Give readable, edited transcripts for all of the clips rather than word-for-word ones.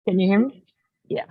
Can you hear me? Yeah.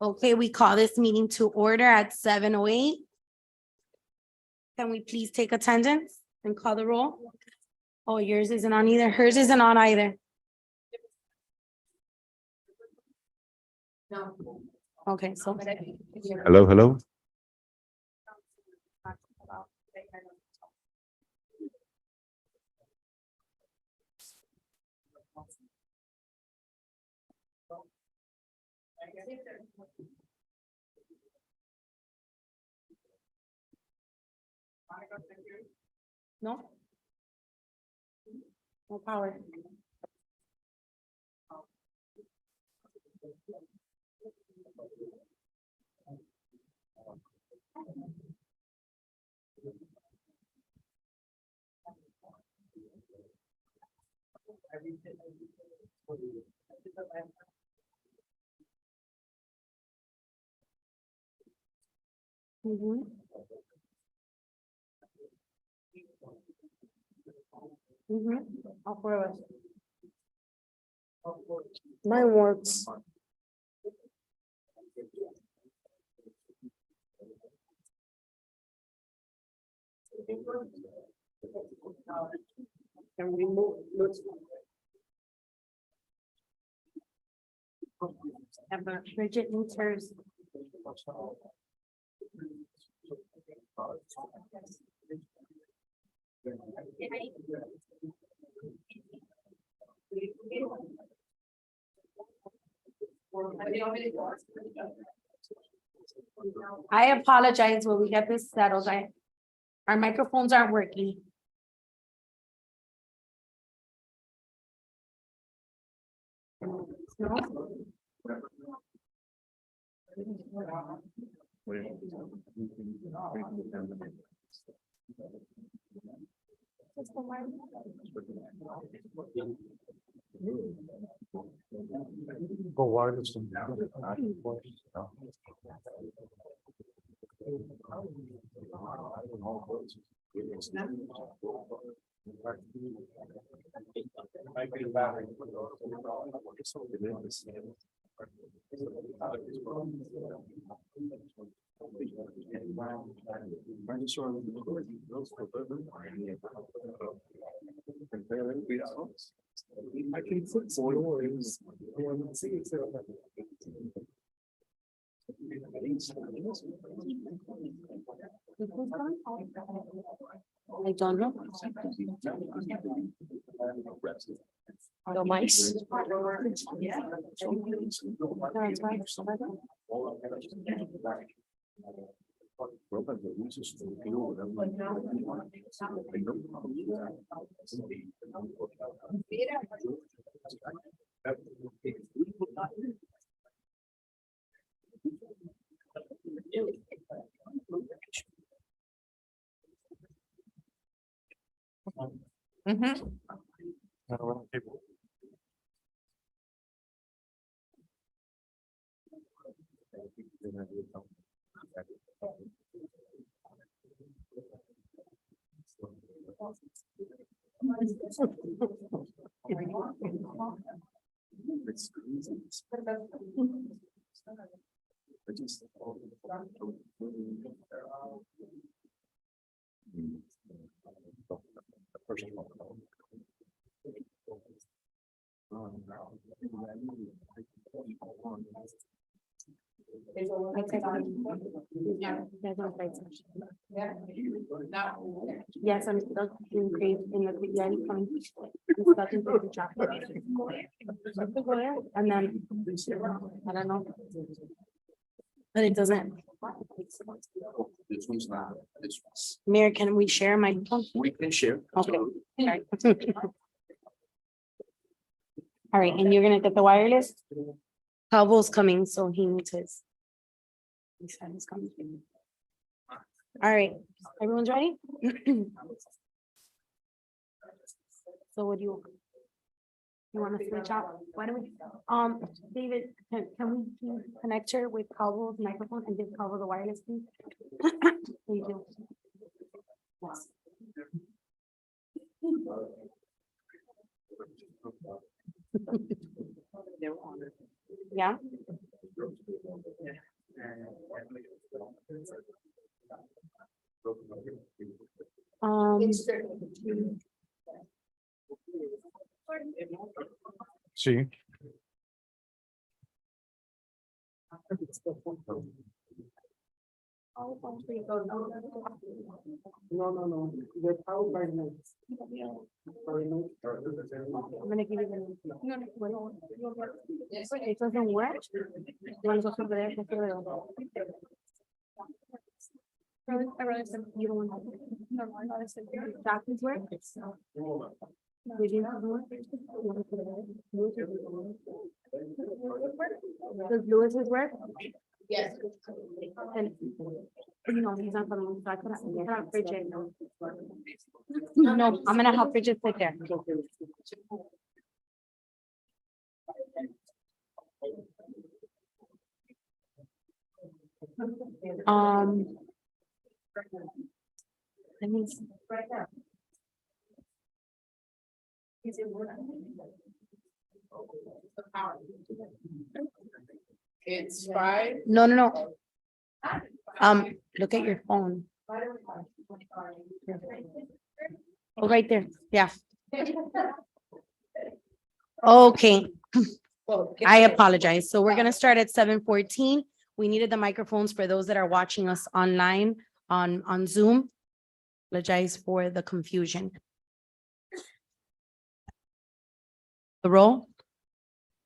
Okay, we call this meeting to order at 7:08. Can we please take attendance and call the roll? Oh, yours isn't on either. Hers isn't on either. No. Okay, so. Hello, hello. No? No power. Mhm. All four of us. Mine works. Can we move? Bridget needs hers. I apologize when we get this settled. Our microphones aren't working. No? Go wireless. I can put some noise. I don't know. No mice. Yes, I'm stuck in grade in the Yeti County. I'm stuck in the job. And then, I don't know. But it doesn't. This one's not, this one's. Mayor, can we share my phone? We can share. Okay. All right. All right, and you're gonna get the wireless? Calvo's coming, so he needs his. He said he's coming. All right, everyone's ready? So what do you want to switch out? Why don't we, David, can we please connect her with Calvo's microphone and give Calvo the wireless, please? Thank you. Yes. Yeah. Sí. No. The power by night. I'm gonna give you the. It doesn't work. You wanna go over there? You don't want to. Doctors work? Did you not do it? Does Lewis's work? Yes. And, no, he's not coming, so I cannot Bridget. No, I'm gonna help Bridget sit there. Let me see. It's 5. No. Look at your phone. Oh, right there, yeah. Okay, I apologize. So we're gonna start at 7:14. We needed the microphones for those that are watching us online on Zoom. Apologize for the confusion. The roll?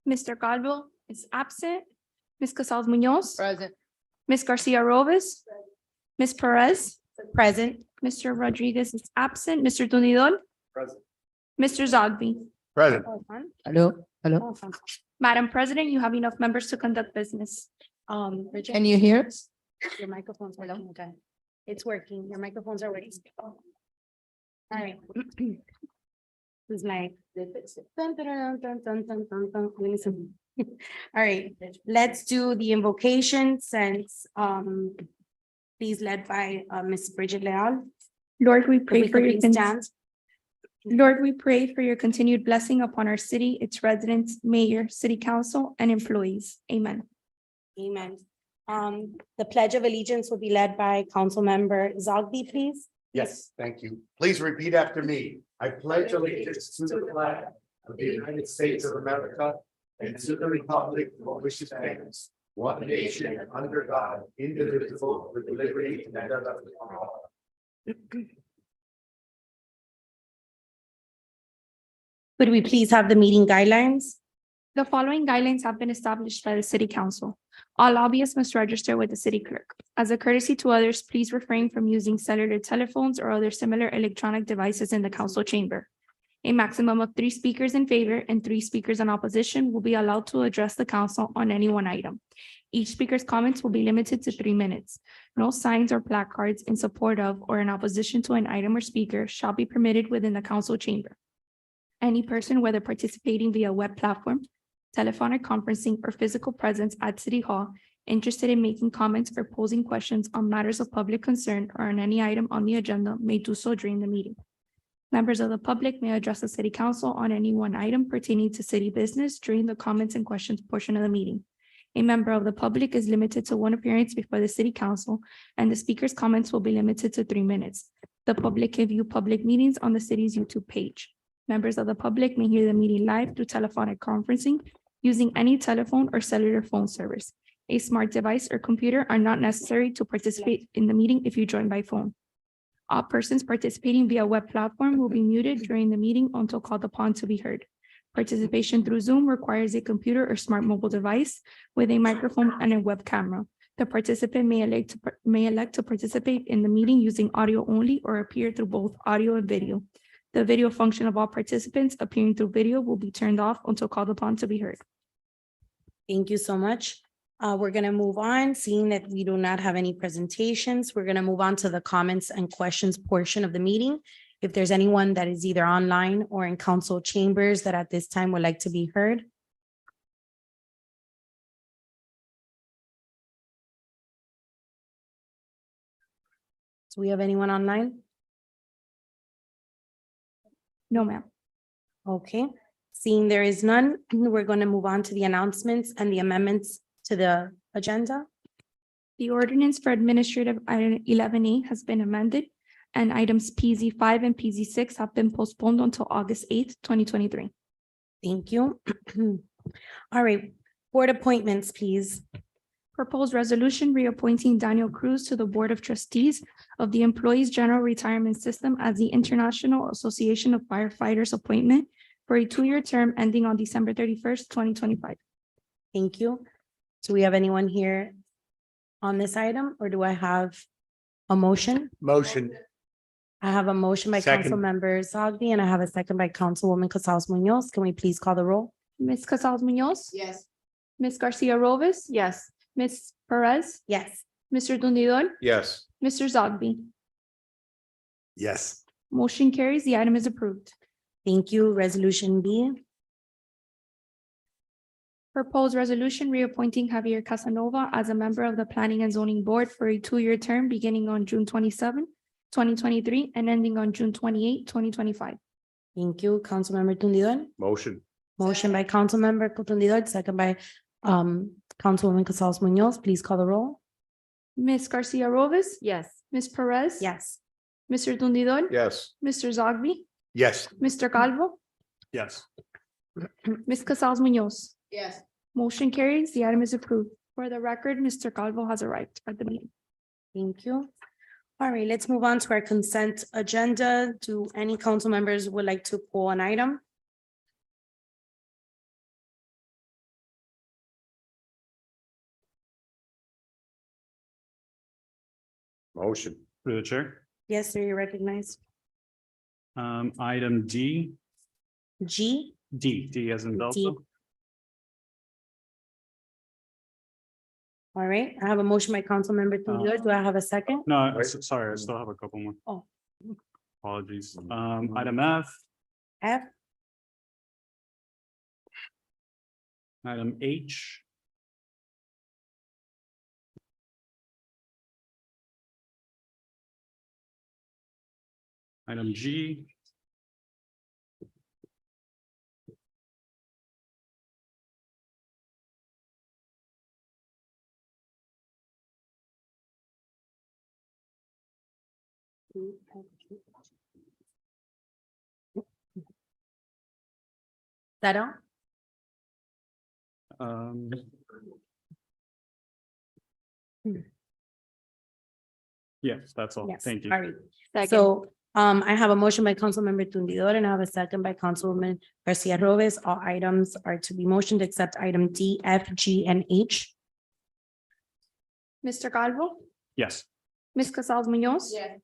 Mr. Calvo is absent. Ms. Casals Munoz, Present. Ms. Garcia Robes, Ms. Perez, Present. Mr. Rodriguez is absent, Mr. Tunidor, Present. Mr. Zogby. Present. Hello. Madam President, you have enough members to conduct business. Bridget, Can you hear us? your microphone's working, okay. It's working, your microphones are working. All right. Who's like. Dun, dun, dun, dun, dun, dun, dun. Listen. All right, let's do the invocation since, please led by, Ms. Bridget Leal. Lord, we If pray we for could your, please stand. Lord, we pray for your continued blessing upon our city, its residents, mayor, city council, and employees. Amen. Amen. The pledge of allegiance will be led by Council Member Zogby, please. Yes, thank you. Please repeat after me. I pledge allegiance to the flag of the United States of America and to the republic for which it stands, one nation under God, indivisible, with liberty and justice for all. Could we please have the meeting guidelines? The following guidelines have been established by the city council. All lobbyists must register with the city clerk. As a courtesy to others, please refrain from using cellular telephones or other similar electronic devices in the council chamber. A maximum of 3 speakers in favor and 3 speakers in opposition will be allowed to address the council on any one item. Each speaker's comments will be limited to 3 minutes. No signs or placards in support of or in opposition to an item or speaker shall be permitted within the council chamber. Any person, whether participating via web platform, telephonic conferencing, or physical presence at City Hall, interested in making comments or posing questions on matters of public concern or on any item on the agenda may do so during the meeting. Members of the public may address the city council on any one item pertaining to city business during the comments and questions portion of the meeting. A member of the public is limited to 1 appearance before the city council, and the speaker's comments will be limited to 3 minutes. The public can view public meetings on the city's YouTube page. Members of the public may hear the meeting live through telephonic conferencing using any telephone or cellular phone service. A smart device or computer are not necessary to participate in the meeting if you join by phone. All persons participating via web platform will be muted during the meeting until called upon to be heard. Participation through Zoom requires a computer or smart mobile device with a microphone and a web camera. The participant may elect to participate in the meeting using audio only or appear through both audio and video. The video function of all participants appearing through video will be turned off until called upon to be heard. Thank you so much. We're gonna move on, seeing that we do not have any presentations. We're gonna move on to the comments and questions portion of the meeting. If there's anyone that is either online or in council chambers that at this time would like to be heard. Do we have anyone online? No, ma'am. Okay, seeing there is none, we're going to move on to the announcements and the amendments to the agenda. The ordinance for administrative item 11A has been amended, and items PZ 5 and PZ 6 have been postponed until August 8th, 2023. Thank you. All right, board appointments, please. Proposed resolution reappointing Daniel Cruz to the Board of Trustees of the Employees General Retirement System as the International Association of Firefighters appointment for a 2-year term ending on December 31st, 2025. Thank you. Do we have anyone here on this item, or do I have a motion? Motion. I have a motion by Second. Councilmember Zogby, and I have a second by Councilwoman Casals Munoz. Can we please call the roll? Ms. Casals Munoz? Yes. Ms. Garcia Robles? Yes. Ms. Perez? Yes. Mr. Dundidor? Yes. Mr. Zogby? Yes. Motion carries. The item is approved. Thank you. Resolution B. Proposed resolution reappointing Javier Casanova as a member of the Planning and Zoning Board for a 2-year term beginning on June 27, 2023, and ending on June 28, 2025. Thank you. Councilmember Tundidor. Motion. Motion by Councilmember Tundidor, second by Councilwoman Casals Munoz. Please call the roll. Ms. Garcia Robles? Yes. Ms. Perez? Yes. Mr. Dundidor? Yes. Mr. Zogby? Yes. Mr. Calvo? Yes. Ms. Casals Munoz? Yes. Motion carries. The item is approved. For the record, Mr. Calvo has arrived at the meeting. Thank you. All right, let's move on to our consent agenda. Do any council members would like to pull an item? Motion. Through the chair. Yes, sir, you recognize. Item D, G, D as in Delta. all right, I have a motion by Councilmember Tundidor. Do I have a second? No, sorry, I still have a couple more. Oh. Apologies. Item F, F, item H. Item G. that all? Yes, that's all. Yes, Thank you. all right. So, I have a motion by Councilmember Tundidor and I have a second by Councilwoman Garcia Robles. All items are to be motioned except item D, F, G, and H. Mr. Calvo? Yes. Ms. Casals Munoz? Yes.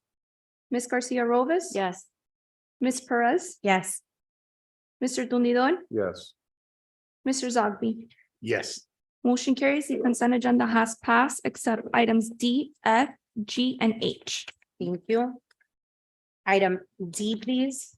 Ms. Garcia Robles? Yes. Ms. Perez? Yes. Mr. Dundidor? Yes. Mr. Zogby? Yes. Motion carries. The consent agenda has passed except items D, F, G, and H. Thank you. Item D, please.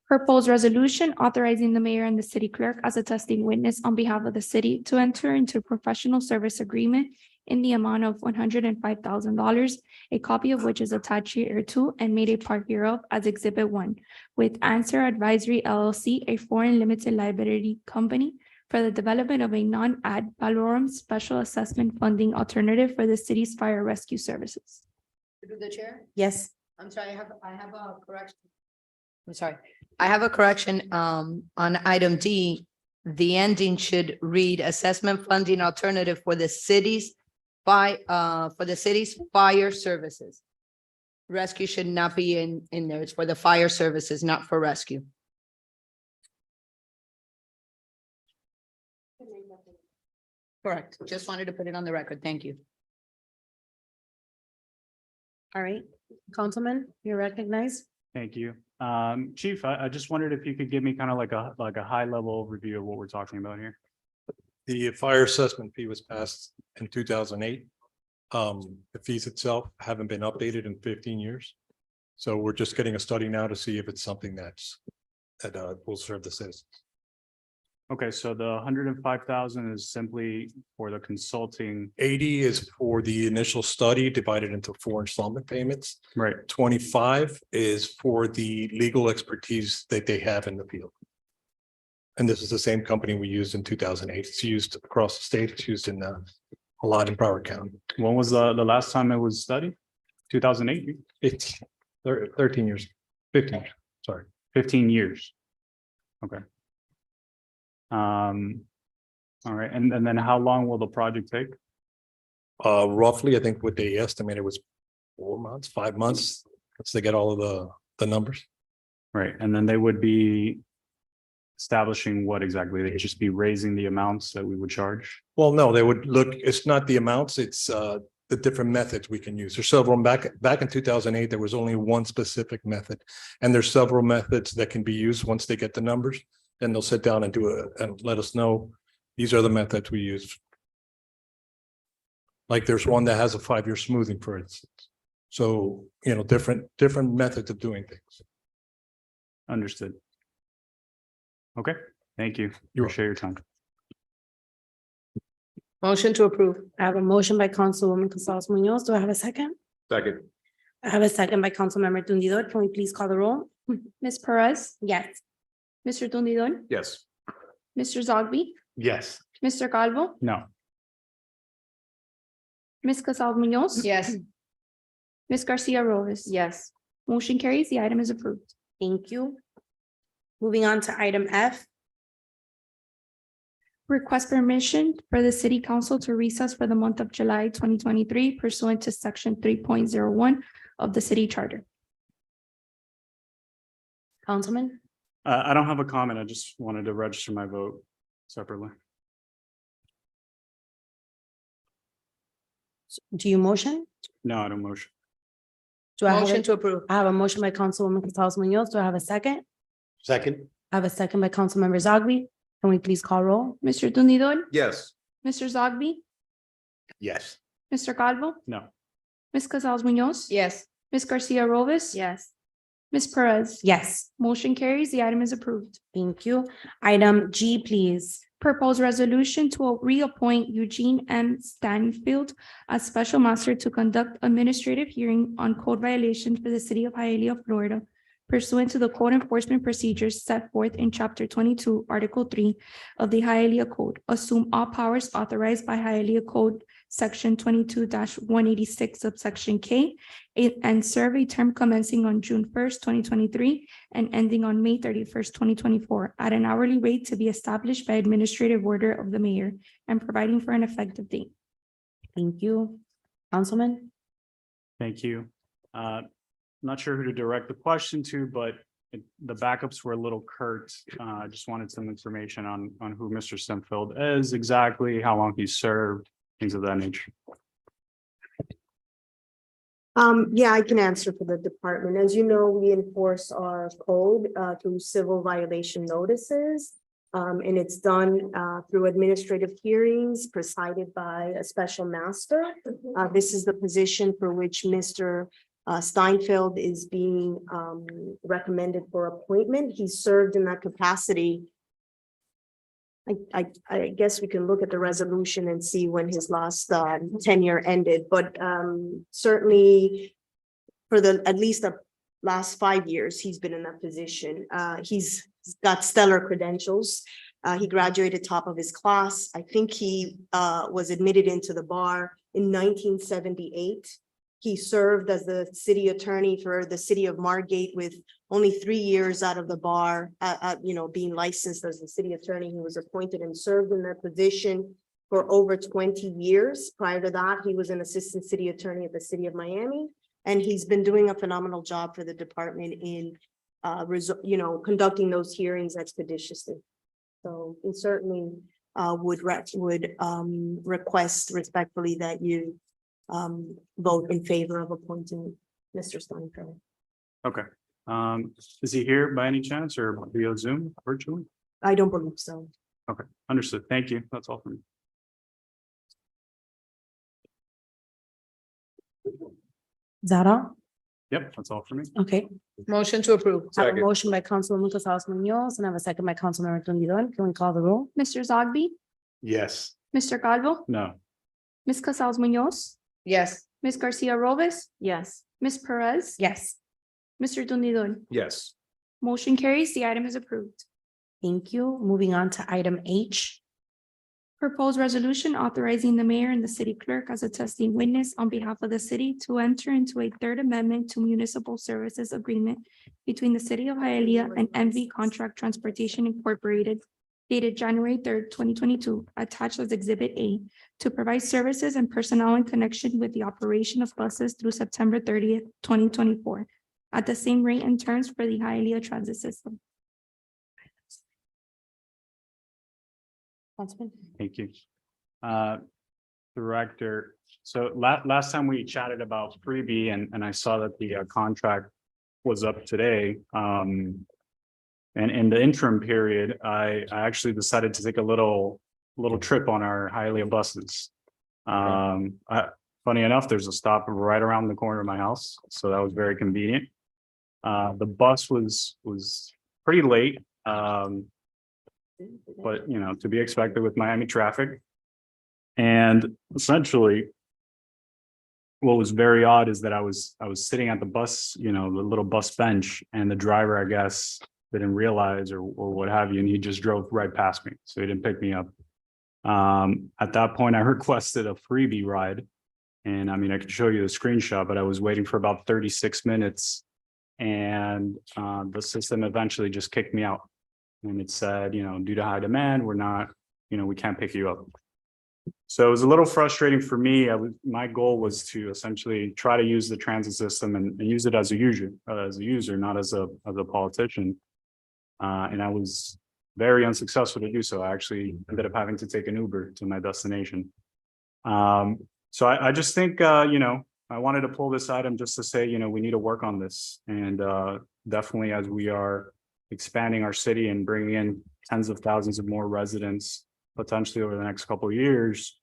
Proposed resolution authorizing the mayor and the city clerk as a testing witness on behalf of the city to enter into a professional service agreement in the amount of $105,000, a copy of which is attached hereto and made a part hereof as Exhibit 1, with Answer Advisory LLC, a foreign limited liability company, for the development of a non-ad valorem special assessment funding alternative for the city's fire rescue services. Through the chair? Yes. I'm sorry, I have a correction. I'm sorry. I have a correction on item D. The ending should read assessment funding alternative for the city's fire services. Rescue should not be in there. It's for the fire services, not for rescue. Correct. Just wanted to put it on the record. Thank you. All right, Councilman, you're recognized. Thank you. Chief, I just wondered if you could give me kind of like a high level overview of what we're talking about here. The fire assessment fee was passed in 2008. The fees itself haven't been updated in 15 years. So we're just getting a study now to see if it's something that will serve the citizens. Okay, so the 105,000 is simply for the consulting, 80 is for the initial study divided into 4 installment payments. right? 25 is for the legal expertise that they have in the field. And this is the same company we used in 2008. It's used across the state. It's used in a lot in Broward County. When was the last time it was studied? 2008, It's 13 years, 15 years, sorry. 15 years. Okay. All right, and then how long will the project take? Roughly, I think what they estimated was 4 months, 5 months, once they get all of the numbers. Right, and then they would be establishing what exactly? They'd just be raising the amounts that we would charge? Well, no, they would look, it's not the amounts, it's the different methods we can use. There's several, back in 2008, there was only one specific method. And there's several methods that can be used once they get the numbers. Then they'll sit down and and let us know, these are the methods we use. Like there's one that has a 5-year smoothing, for instance. So, different methods of doing things. Understood. Okay, thank you. You're Appreciate your time. Motion to approve. I have a motion by Councilwoman Gonzalez Munoz. Do I have a second? Second. I have a second by Councilmember Tundidor. Can we please call the roll? Ms. Perez, Yes. Mr. Tundidor, Yes. Mr. Zogby, Yes. Mr. Calvo, No, Ms. Casal Munoz. Yes. Ms. Garcia Robles. Yes. Motion carries. The item is approved. Thank you. Moving on to item F. Request permission for the city council to recess for the month of July 2023 pursuant to section 3.01 of the city charter. Councilman, I don't have a comment. I just wanted to register my vote separately. do you motion? No, I don't motion. Do I have Motion a- to approve. I have a motion by Councilwoman Gonzalez Munoz. Do I have a second? Second. I have a second by Councilmember Zogby. Can we please call roll? Mr. Tundidor, Yes. Mr. Zogby, Yes. Mr. Calvo, No, Ms. Casal Munoz. Yes. Ms. Garcia Robles. Yes. Ms. Perez. Yes, Motion carries. The item is approved. thank you. Item G, please. Proposed resolution to reappoint Eugene N. Stanfield as special master to conduct administrative hearing on code violations for the city of Hialeah, Florida, pursuant to the code enforcement procedures set forth in chapter 22, article 3 of the Hialeah Code. Assume all powers authorized by Hialeah Code section 22-186 subsection K, and serve a term commencing on June 1st, 2023 and ending on May 31st, 2024 at an hourly rate to be established by administrative order of the mayor and providing for an effective date. Thank you. Councilman? thank you. Not sure who to direct the question to, but the backups were a little curt. I just wanted some information on who Mr. Stanfield is exactly, how long he's served, things of that nature. Yeah, I can answer for the department. As you know, we enforce our code through civil violation notices. And it's done through administrative hearings presided by a special master. This is the position for which Mr. Steinfeld is being recommended for appointment. He served in that capacity. I guess we can look at the resolution and see when his last tenure ended, but certainly for at least the last 5 years, he's been in that position. He's got stellar credentials. He graduated top of his class. I think he was admitted into the bar in 1978. He served as the city attorney for the city of Margate with only 3 years out of the bar, being licensed as the city attorney. He was appointed and served in that position for over 20 years. Prior to that, he was an assistant city attorney at the city of Miami. And he's been doing a phenomenal job for the department in, conducting those hearings expeditiously. So he certainly would request respectfully that you vote in favor of appointing Mr. Steinfeld. Okay. Is he here by any chance or via Zoom virtually? I don't believe so. Okay, understood. Thank you. That's all for me. Is that all? Yep, that's all for me. Okay. Motion to approve. I have a motion by Councilwoman Gonzalez Munoz and I have a second by Councilmember Tondidon. Can we call the roll? Mr. Zogby, Yes. Mr. Calvo, No, Ms. Casals Munoz, Yes. Ms. Garcia Robes, Yes. Ms. Perez, Yes. Mr. Tondidon. Yes. Motion carries. The item is approved. Thank you. Moving on to item H. Proposed resolution authorizing the mayor and the city clerk as a testing witness on behalf of the city to enter into a third amendment to municipal services agreement between the city of Hialeah and MV Contract Transportation Incorporated dated January 3rd, 2022, attached as Exhibit A, to provide services and personnel in connection with the operation of buses through September 30th, 2024, at the same rate and terms for the Hialeah Transit System. Councilman? thank you. Director, so last time we chatted about freebie and I saw that the contract was up today. And in the interim period, I actually decided to take a little trip on our Hialeah buses. Funny enough, there's a stop right around the corner of my house, so that was very convenient. The bus was pretty late, but you know, to be expected with Miami traffic. And essentially, what was very odd is that I was sitting at the bus, you know, the little bus bench, and the driver, I guess, didn't realize or what have you, and he just drove right past me, so he didn't pick me up. At that point, I requested a freebie ride, and I mean, I could show you the screenshot, but I was waiting for about 36 minutes, and the system eventually just kicked me out, and it said, you know, due to high demand, we're not, you know, we can't pick you up. So it was a little frustrating for me. My goal was to essentially try to use the transit system and use it as a user, not as a politician. And I was very unsuccessful to do so. I actually ended up having to take an Uber to my destination. So I just think, you know, I wanted to pull this item just to say, you know, we need to work on this. And definitely as we are expanding our city and bringing in tens of thousands of more residents, potentially over the next couple of years,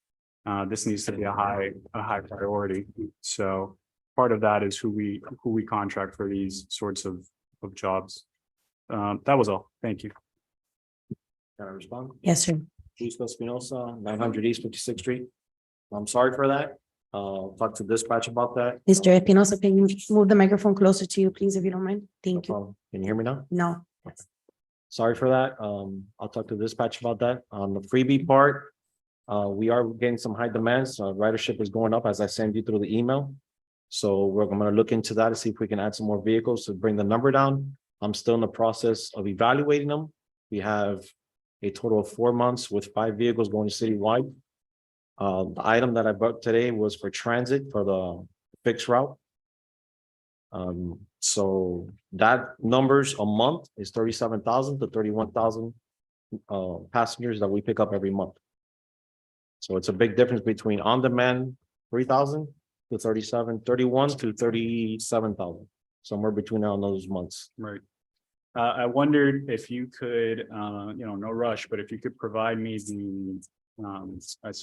this needs to be a high priority. So part of that is who we contract for these sorts of jobs. That was all. Thank you. Can I respond? Yes, sir. Luis Espinosa, 900 East 56th Street. I'm sorry for that. Talk to dispatch about that. Mr. Espinosa, can you move the microphone closer to you, please, if you don't mind? Thank you. Can you hear me now? No. Sorry for that. I'll talk to dispatch about that. On the freebie part, we are getting some high demands. Ridership is going up as I send you through the email. So we're going to look into that to see if we can add some more vehicles to bring the number down. I'm still in the process of evaluating them. We have a total of 4 months with 5 vehicles going citywide. The item that I brought today was for transit for the fixed route. So that numbers a month is 37,000 to 31,000 passengers that we pick up every month. So it's a big difference between on demand 3,000 to 31 to 37,000, somewhere between now and those months. Right. I wondered if you could, you know, no rush, but if you could provide me the,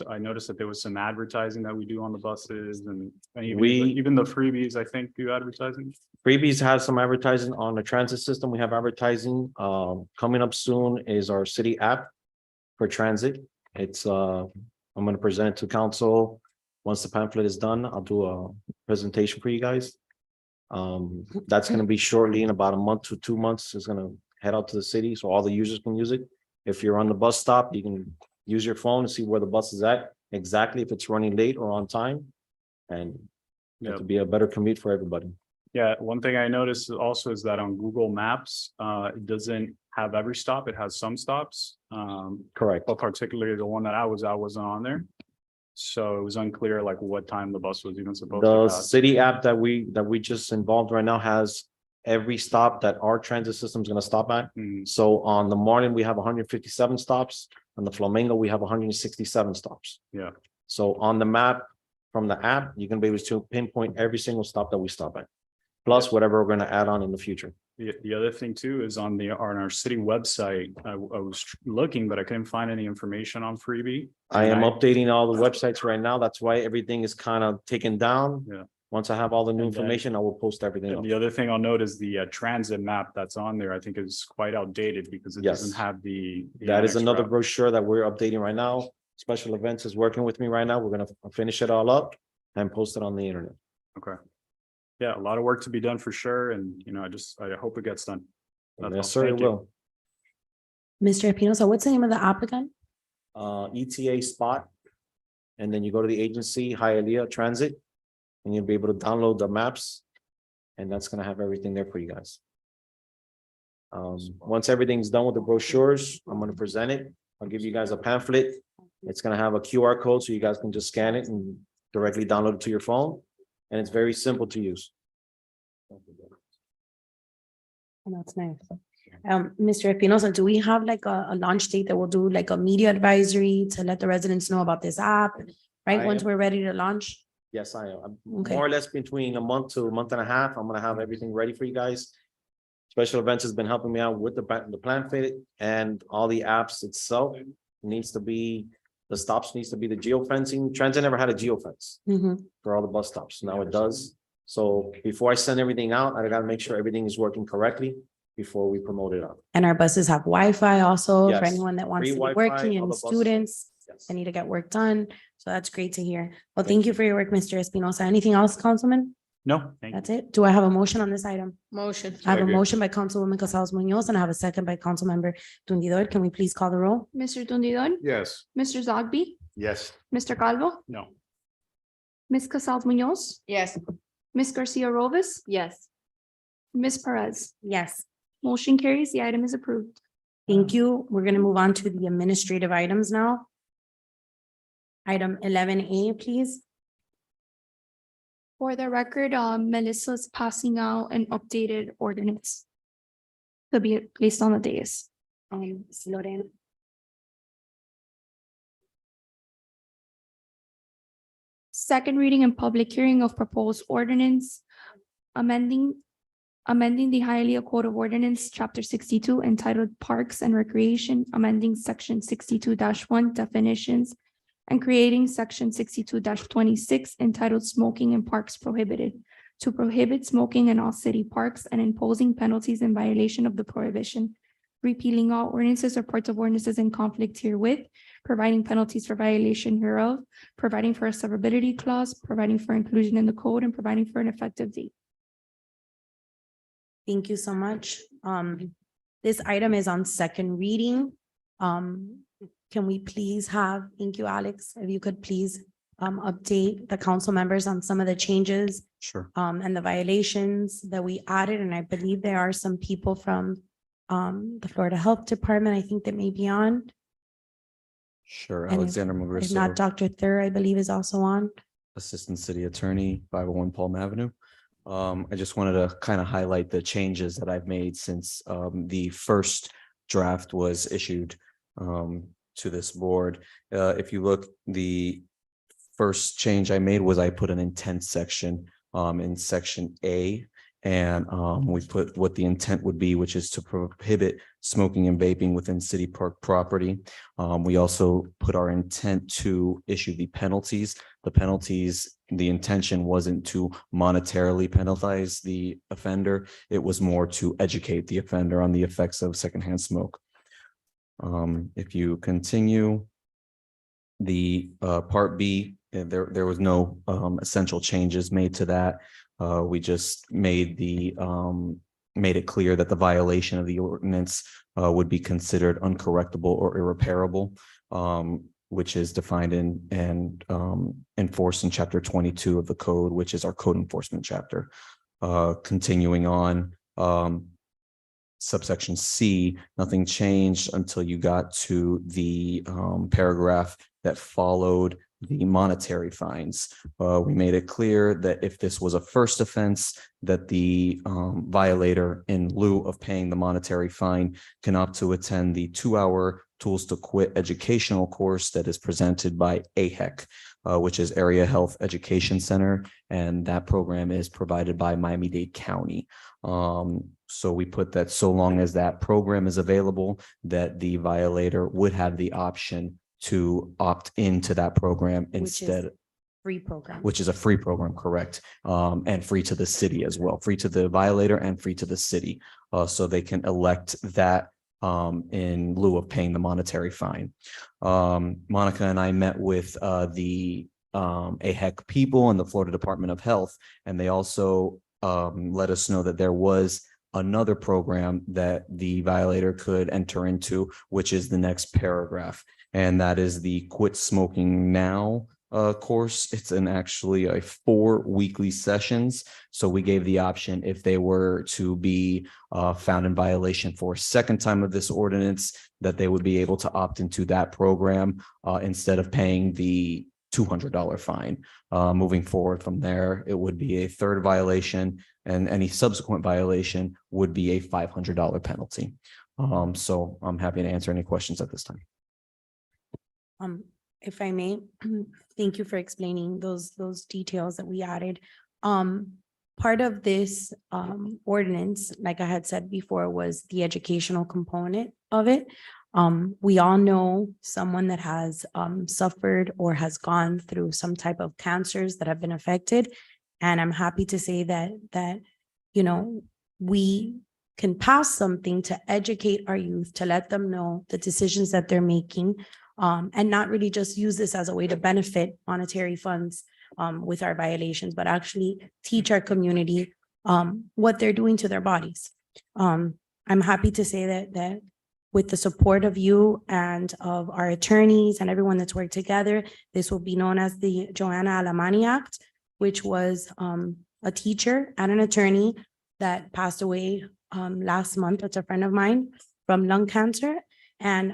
I noticed that there was some advertising that we do on the buses and even the freebies, I think, do advertising. Freebies has some advertising on the transit system. We have advertising. Coming up soon is our city app for transit. It's I'm going to present it to council. Once the pamphlet is done, I'll do a presentation for you guys. That's going to be shortly in about a month to 2 months. It's going to head out to the city so all the users can use it. If you're on the bus stop, you can use your phone to see where the bus is at, exactly if it's running late or on time. And it could be a better commute for everybody. Yeah, one thing I noticed also is that on Google Maps, it doesn't have every stop. It has some stops. Correct. But particularly the one that I wasn't on there. So it was unclear like what time the bus was even supposed to The pass. city app that we just involved right now has every stop that our transit system is going to stop at. So on the morning, we have 157 stops. On the Flamingo, we have 167 stops. Yeah. So on the map from the app, you can be able to pinpoint every single stop that we stop at. Plus whatever we're going to add on in the future. The other thing too is on our city website, I was looking, but I couldn't find any information on Freebie. I am And updating all the websites right now. That's why everything is kind of taken down. Yeah. Once I have all the new And then- information, I will post everything And else. the other thing I'll note is the transit map that's on there, I think is quite outdated because it Yes. doesn't have the. That is annex another route. brochure that we're updating right now. Special Events is working with me right now. We're gonna finish it all up and post it on the internet. Okay. Yeah, a lot of work to be done for sure. And, I hope it gets done. That's all. Yes, sir, it Thank you. will. Mr. Espinosa, what's the name of the app again? ETA Spot. And then you go to the agency, Hialeah Transit, and you'll be able to download the maps. And that's gonna have everything there for you guys. Once everything's done with the brochures, I'm gonna present it. I'll give you guys a pamphlet. It's gonna have a QR code, so you guys can just scan it and directly download it to your phone. And it's very simple to use. Oh, that's nice. Mr. Espinosa, do we have like a launch date that will do like a media advisory to let the residents know about this app? Right, I once am. we're ready to launch? Yes, I am. Okay. More or less between a month to a month and a half, I'm gonna have everything ready for you guys. Special Events has been helping me out with the plan fit and all the apps itself needs to be, the stops needs to be the geofencing. Transit never had a geofence Mhm. for all the bus stops. Now it does. So before I send everything out, I gotta make sure everything is working correctly before we promote it out. And our buses have Wi-Fi also for Yes. anyone that wants Free to be Wi-Fi, working all and the buses. students Yes. that need to get work done. So that's great to hear. Well, thank you for your work, Mr. Espinosa. Anything else, Councilman? No, thank you. That's it. Do I have a motion on this item? Motion. I have a motion by Councilwoman Casals Munoz and I have a second by Councilmember Tundidor. Can we please call the roll? Mr. Tundidor, Yes. Mr. Zogby, Yes. Mr. Calvo, No. Ms. Casals Munoz, Yes. Ms. Garcia Robles, Yes. Ms. Perez. Yes. Motion carries. The item is approved. Thank you. We're gonna move on to the administrative items now. Item 11A, please. For the record, Melissa's passing out an updated ordinance to be placed on the dais. Lorena. Second reading and public hearing of proposed ordinance amending the Hialeah Code of Ordinance, Chapter 62 entitled Parks and Recreation, amending Section 62-1 definitions and creating Section 62-26 entitled Smoking in Parks Prohibited to prohibit smoking in all city parks and imposing penalties in violation of the prohibition, repealing all ordinances or parts of ordinances in conflict herewith, providing penalties for violation hereof, providing for a severability clause, providing for inclusion in the code, and providing for an effective date. Thank you so much. This item is on second reading. Can we please have, thank you, Alex, if you could please update the council members on some of the changes Sure. and the violations that we added, and I believe there are some people from the Florida Health Department, I think that may be on. Sure. And if- Alexander If not, Mugroso, Dr. Thur, I believe, is also on. Assistant City Attorney, 501 Palm Avenue. I just wanted to kind of highlight the changes that I've made since the first draft was issued to this board. If you look, the first change I made was I put an intent section in section A. And we put what the intent would be, which is to prohibit smoking and vaping within city park property. We also put our intent to issue the penalties. The penalties, the intention wasn't to monetarily penalize the offender. It was more to educate the offender on the effects of secondhand smoke. If you continue, the part B, there was no essential changes made to that. We just made made it clear that the violation of the ordinance would be considered uncorrectable or irreparable, which is defined in and enforced in Chapter 22 of the code, which is our code enforcement chapter. Continuing on, subsection C, nothing changed until you got to the paragraph that followed the monetary fines. We made it clear that if this was a first offense, that the violator, in lieu of paying the monetary fine, can opt to attend the 2-hour Tools to Quit educational course that is presented by AHEC, which is Area Health Education Center, and that program is provided by Miami-Dade County. So we put that so long as that program is available, that the violator would have the option to opt into that program Which is instead, free program. which is a free program, correct? And free to the city as well, free to the violator and free to the city. So they can elect that in lieu of paying the monetary fine. Monica and I met with the AHEC people and the Florida Department of Health, and they also let us know that there was another program that the violator could enter into, which is the next paragraph. And that is the Quit Smoking Now course. It's actually a 4 weekly sessions. So we gave the option, if they were to be found in violation for a second time of this ordinance, that they would be able to opt into that program instead of paying the $200 fine. Moving forward from there, it would be a third violation, and any subsequent violation would be a $500 penalty. So I'm happy to answer any questions at this time. If I may, thank you for explaining those details that we added. Part of this ordinance, like I had said before, was the educational component of it. We all know someone that has suffered or has gone through some type of cancers that have been affected. And I'm happy to say that, you know, we can pass something to educate our youth, to let them know the decisions that they're making, and not really just use this as a way to benefit monetary funds with our violations, but actually teach our community what they're doing to their bodies. I'm happy to say that with the support of you and of our attorneys and everyone that's worked together, this will be known as the Joanna Alamani Act, which was a teacher and an attorney that passed away last month. It's a friend of mine from lung cancer. And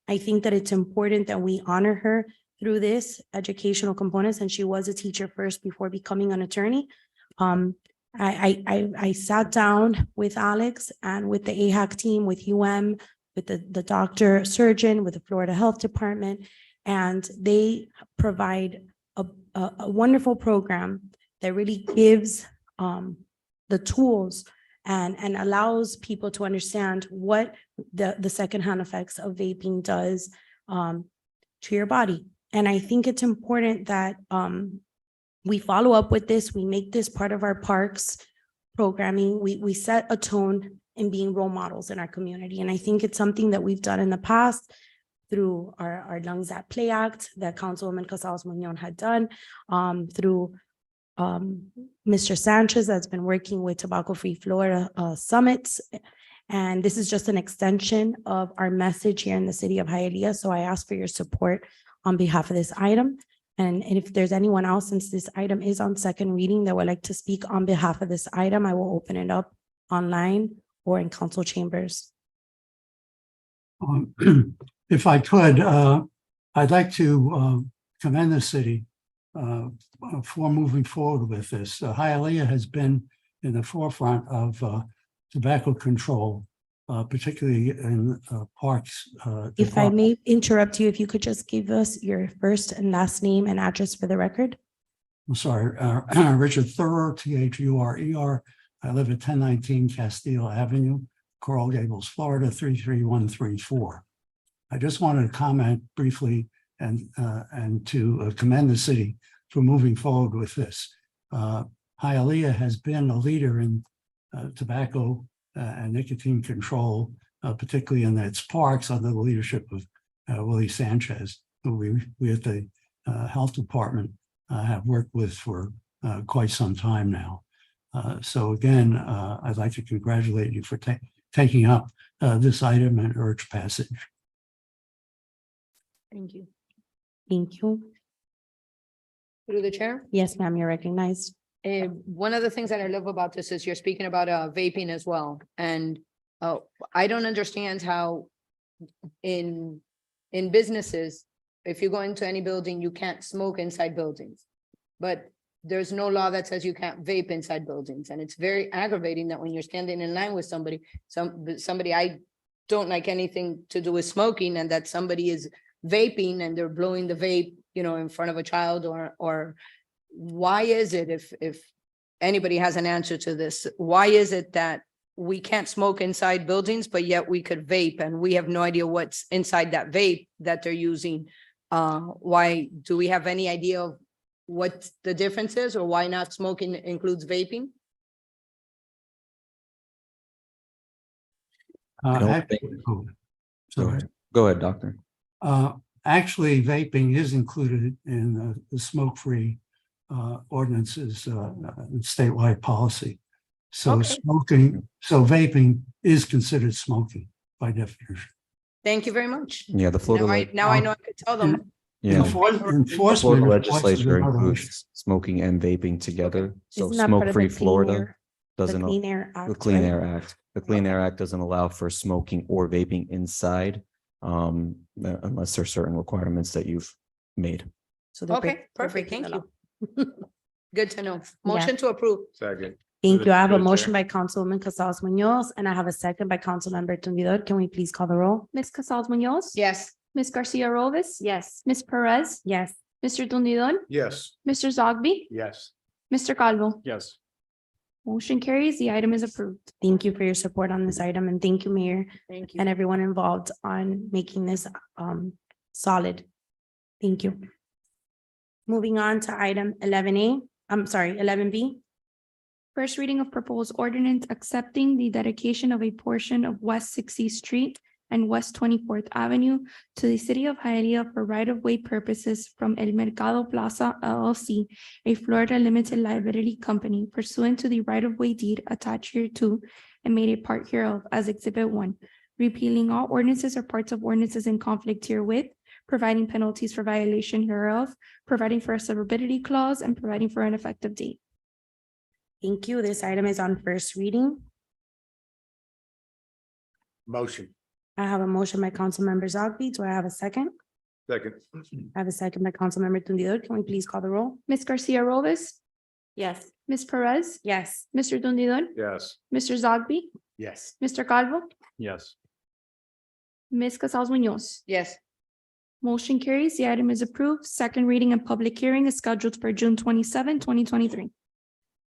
I think that it's important that we honor her through this educational components. And she was a teacher first before becoming an attorney. I sat down with Alex and with the AHAC team, with with the doctor, surgeon, with the Florida Health Department, and they provide a wonderful program that really gives the tools and allows people to understand what the secondhand effects of vaping does to your body. And I think it's important that we follow up with this. We make this part of our parks programming. We set a tone in being role models in our community. And I think it's something that we've done in the past through our Lungs That Play Act that Councilwoman Casals Munoz had done, through Mr. Sanchez that's been working with Tobacco Free Florida summits. And this is just an extension of our message here in the city of Hialeah. So I ask for your support on behalf of this item. And if there's anyone else, since this item is on second reading, that would like to speak on behalf of this item, I will open it up online or in council chambers. If I could, I'd like to commend the city for moving forward with this. Hialeah has been in the forefront of tobacco control, particularly in parks. If I may interrupt you, if you could just give us your first and last name and address for the record. I'm sorry, Richard Thurer, Thurer. I live at 1019 Castile Avenue, Coral Gables, Florida, 33134. I just wanted to comment briefly and to commend the city for moving forward with this. Hialeah has been a leader in tobacco and nicotine control, particularly in its parks under the leadership of Willie Sanchez, who we at the health department have worked with for quite some time now. So again, I'd like to congratulate you for taking up this item and urge passage. Thank you. Thank you. Through the chair. Yes, ma'am, you're recognized. One of the things that I love about this is you're speaking about vaping as well. And I don't understand how in businesses, if you go into any building, you can't smoke inside buildings. But there's no law that says you can't vape inside buildings. And it's very aggravating that when you're standing in line with somebody I don't like anything to do with smoking, and that somebody is vaping and they're blowing the vape, in front of a child, or why is it if anybody has an answer to this. Why is it that we can't smoke inside buildings, but yet we could vape and we have no idea what's inside that vape that they're using? Why, do we have any idea of what the difference is or why not smoking includes vaping? don't Actually- think- oh, Sorry. Go ahead, Doctor. Actually, vaping is included in the smoke-free ordinances, statewide policy. So Okay. vaping is considered smoking by definition. Thank you very much. Yeah, the Florida, Now I know I could tell them. yeah, Enforcement. Florida of what's legislature another includes smoking and vaping together. So Isn't that part of the smoke-free Clean Florida Air- the doesn't, Clean Air the Act, Clean right? Air Act. The Clean Air Act doesn't allow for smoking or vaping inside, unless there's certain requirements that you've made. So they're Okay, they're perfect. breaking Thank the law. you. Good to know. Motion to approve. Second. Thank you. I have a Good, Chair. motion by Councilwoman Casals Munoz and I have a second by Councilmember Tumidor. Can we please call the roll? Ms. Casals Munoz? Yes. Ms. Garcia Robles? Yes. Ms. Perez? Yes. Mr. Dundidon? Yes. Mr. Zogby? Yes. Mr. Calvo? Yes. Motion carries. The item is approved. Thank you for your support on this item and thank you, Mayor, Thank you. and everyone involved on making this solid. Thank you. Moving on to item 11B. First reading of proposed ordinance accepting the dedication of a portion of West 60th Street and West 24th Avenue to the city of Hialeah for right-of-way purposes from El Mercado Plaza LLC, a Florida limited liability company pursuant to the right-of-way deed attached hereto and made a part hereof as Exhibit 1, repealing all ordinances or parts of ordinances in conflict herewith, providing penalties for violation hereof, providing for a severability clause, and providing for an effective date. Thank you. This item is on first reading. Motion. I have a motion by Councilmember Zogby. Do I have a second? Second. I have a second by Councilmember Tumidor. Can we please call the roll? Ms. Garcia Robles? Yes. Ms. Perez? Yes. Mr. Dundidon? Yes. Mr. Zogby? Yes. Mr. Calvo? Yes. Ms. Casals Munoz? Yes. Motion carries. The item is approved. Second reading and public hearing is scheduled for June 27, 2023.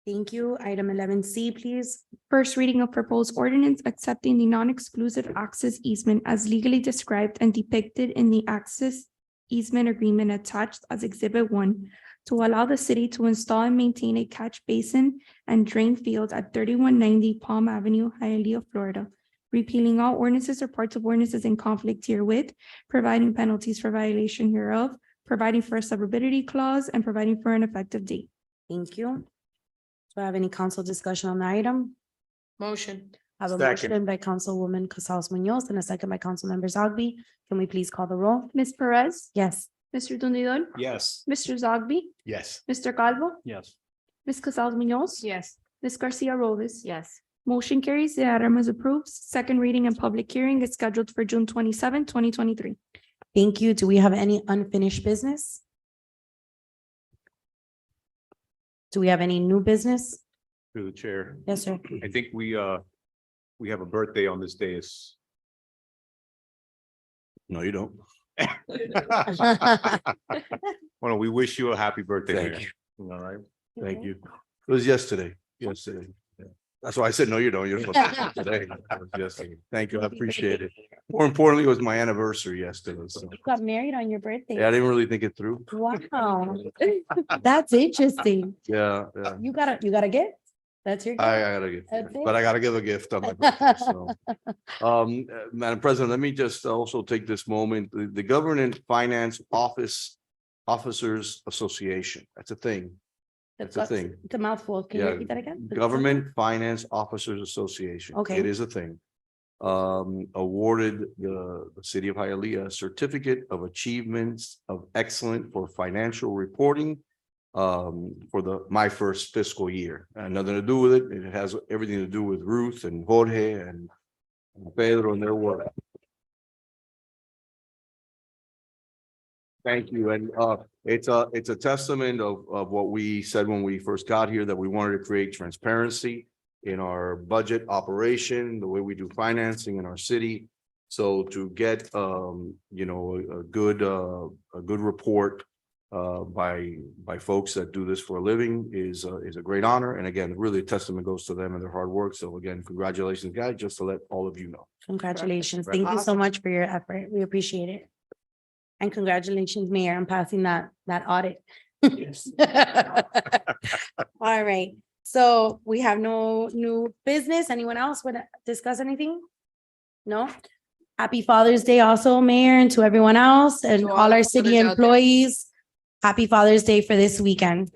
Thank you. Item 11C, please. First reading of proposed ordinance accepting the non-exclusive access easement as legally described and depicted in the access easement agreement attached as Exhibit 1 to allow the city to install and maintain a catch basin and drain field at 3190 Palm Avenue, Hialeah, Florida, repealing all ordinances or parts of ordinances in conflict herewith, providing penalties for violation hereof, providing for a severability clause, and providing for an effective date. Thank you. Do I have any council discussion on the item? Motion. I have a Second. motion by Councilwoman Casals Munoz and a second by Councilmember Zogby. Can we please call the roll? Ms. Perez? Yes. Mr. Dundidon? Yes. Mr. Zogby? Yes. Mr. Calvo? Yes. Ms. Casals Munoz? Yes. Ms. Garcia Robles? Yes. Motion carries. The item is approved. Second reading and public hearing is scheduled for June 27, 2023. Thank you. Do we have any unfinished business? Do we have any new business? Through the chair, Yes, sir. I think we have a birthday on this day. No, you don't. Well, we wish you a happy birthday. Thank Mayor. All right, Thank you. It was yesterday. Yeah. That's why I said, no, you don't. You're supposed to do it today. It was yesterday. Thank you. I appreciate it. More importantly, it was my anniversary yesterday. So You got married on your birthday. yeah, I didn't really think it through. Wow. That's interesting. Yeah. You got a gift? That's your gift? I gotta give, That's it? but I gotta give a gift on my birthday, so. Madam President, let me just also take this moment, the Government Finance Officers Association, that's a thing. It's a thing. It's a mouthful. Can you Yeah, repeat that again? Government Finance Officers Association. Okay. It is a thing. Awarded the city of Hialeah a certificate of achievements of excellence for financial reporting. For my first fiscal year, and nothing to do with it. It has everything to do with Ruth and Jorge and Pedro and their work. Thank you. And it's a testament of what we said when we first got here, that we wanted to create transparency in our budget operation, the way we do financing in our city. So to get a good report by folks that do this for a living is a great honor. And again, really a testament goes to them and their hard work. So again, congratulations, guys, just to let all of you know. Congratulations. Thank you so much for your effort. We appreciate it. And congratulations, Mayor, on passing that audit. All right, so we have no new business. Anyone else would discuss anything? No? Happy Father's Day also, Mayor, and to everyone else and To all all the our city fathers out there. employees. Happy Father's Day for this weekend.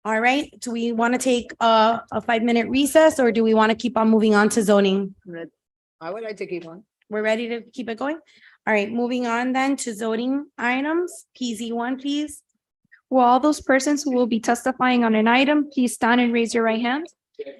All right, do we want to take a 5-minute recess or do we want to keep on moving on to zoning? I would like to keep on. We're ready to keep it going? All right, moving on then to zoning items. PZ1, please. Will all those persons who will be testifying on an item, please stand and raise your right hand.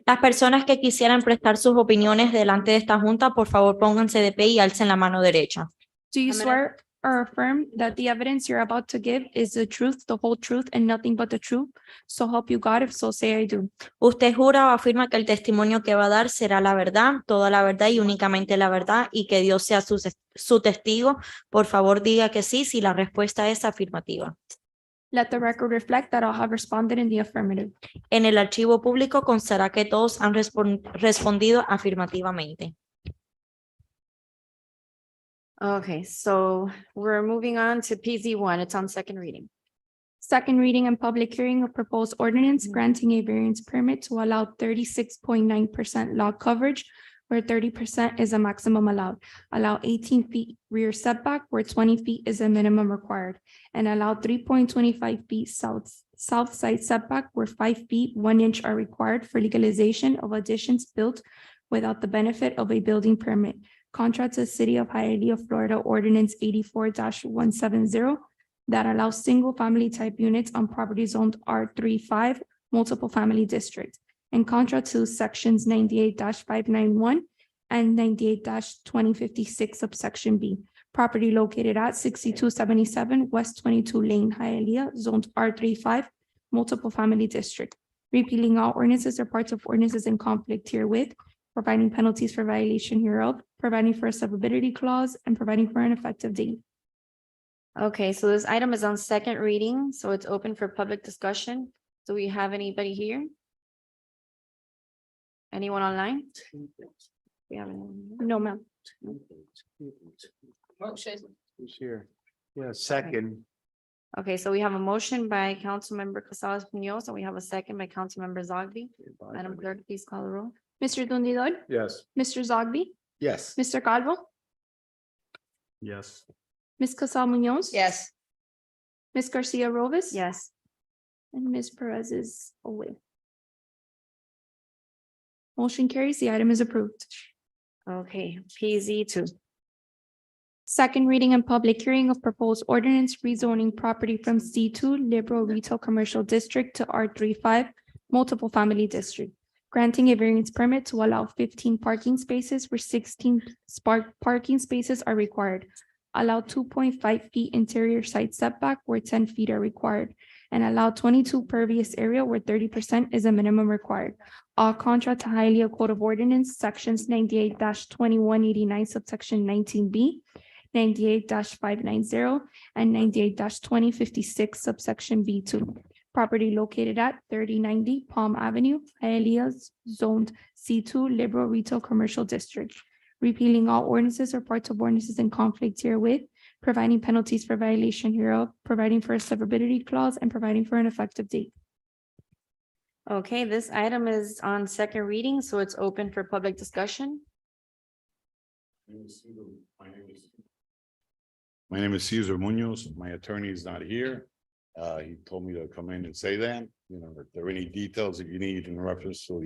Las personas que quisieran prestar sus opiniones delante de esta junta, por favor, pónganse de pie y alcen la mano derecha. Do you I'm gonna- swear or affirm that the evidence you're about to give is the truth, the whole truth, and nothing but the truth? So help you God, if so say I do. Usted jura o afirma que el testimonio que va a dar será la verdad, toda la verdad y únicamente la verdad, y que Dios sea su testigo. Por favor, diga que sí si la respuesta es afirmativa. Let the record reflect that all have responded in the affirmative. En el archivo público constará que todos han respondido afirmativamente. Okay, so we're moving on to PZ1. It's on second reading. Second reading and public hearing of proposed ordinance granting a variance permit to allow 36.9% lot coverage where 30% is a maximum allowed. Allow 18 feet rear setback where 20 feet is a minimum required. And allow 3.25 feet south side setback where 5 feet 1 inch are required for legalization of additions built without the benefit of a building permit. Contrary to the City of Hialeah, Florida Ordinance 84-170 that allows single-family type units on property zoned R35 multiple family district. In contrast to sections 98-591 and 98-2056 subsection B. Property located at 6277 West 22 Lane, Hialeah, zoned R35 multiple family district. Repealing all ordinances or parts of ordinances in conflict herewith, providing penalties for violation hereof, providing for a severability clause, and providing for an effective date. Okay, so this item is on second reading, so it's open for public discussion. Do we have anybody here? Anyone online? We have anyone? No, ma'am. Motion. Who's here? Yeah, second. Okay, so we have a motion by Councilmember Casales Munoz, and we have a second by Councilmember Zogby. Madam Clerk, please call the roll. Mr. Dundidor, Yes. Mr. Zogby, Yes. Mr. Calvo, Yes. Ms. Casal Munoz. Yes. Ms. Garcia Rovez. Yes. And Ms. Perez is away. Motion carries. The item is approved. Okay, PZ2. Second reading and public hearing of proposed ordinance rezoning property from C2 Liberal Retail Commercial District to R35 Multiple Family District. Granting a variance permit to allow 15 parking spaces where 16 parking spaces are required. Allow 2.5 feet interior side setback where 10 feet are required. And allow 22 pervious area where 30% is a minimum required. All contrary to Hialeah Code of Ordinance, sections 98-2189 subsection 19B, 98-590, and 98-2056 subsection B2. Property located at 3090 Palm Avenue, Hialeah, zoned C2 Liberal Retail Commercial District. Repealing all ordinances or parts of ordinances in conflict herewith, providing penalties for violation hereof, providing for a severability clause, and providing for an effective date. Okay, this item is on second reading, so it's open for public discussion. My name is Cesar Munoz. My attorney is not here. He told me to come in and say that, if there are any details that you need in reference to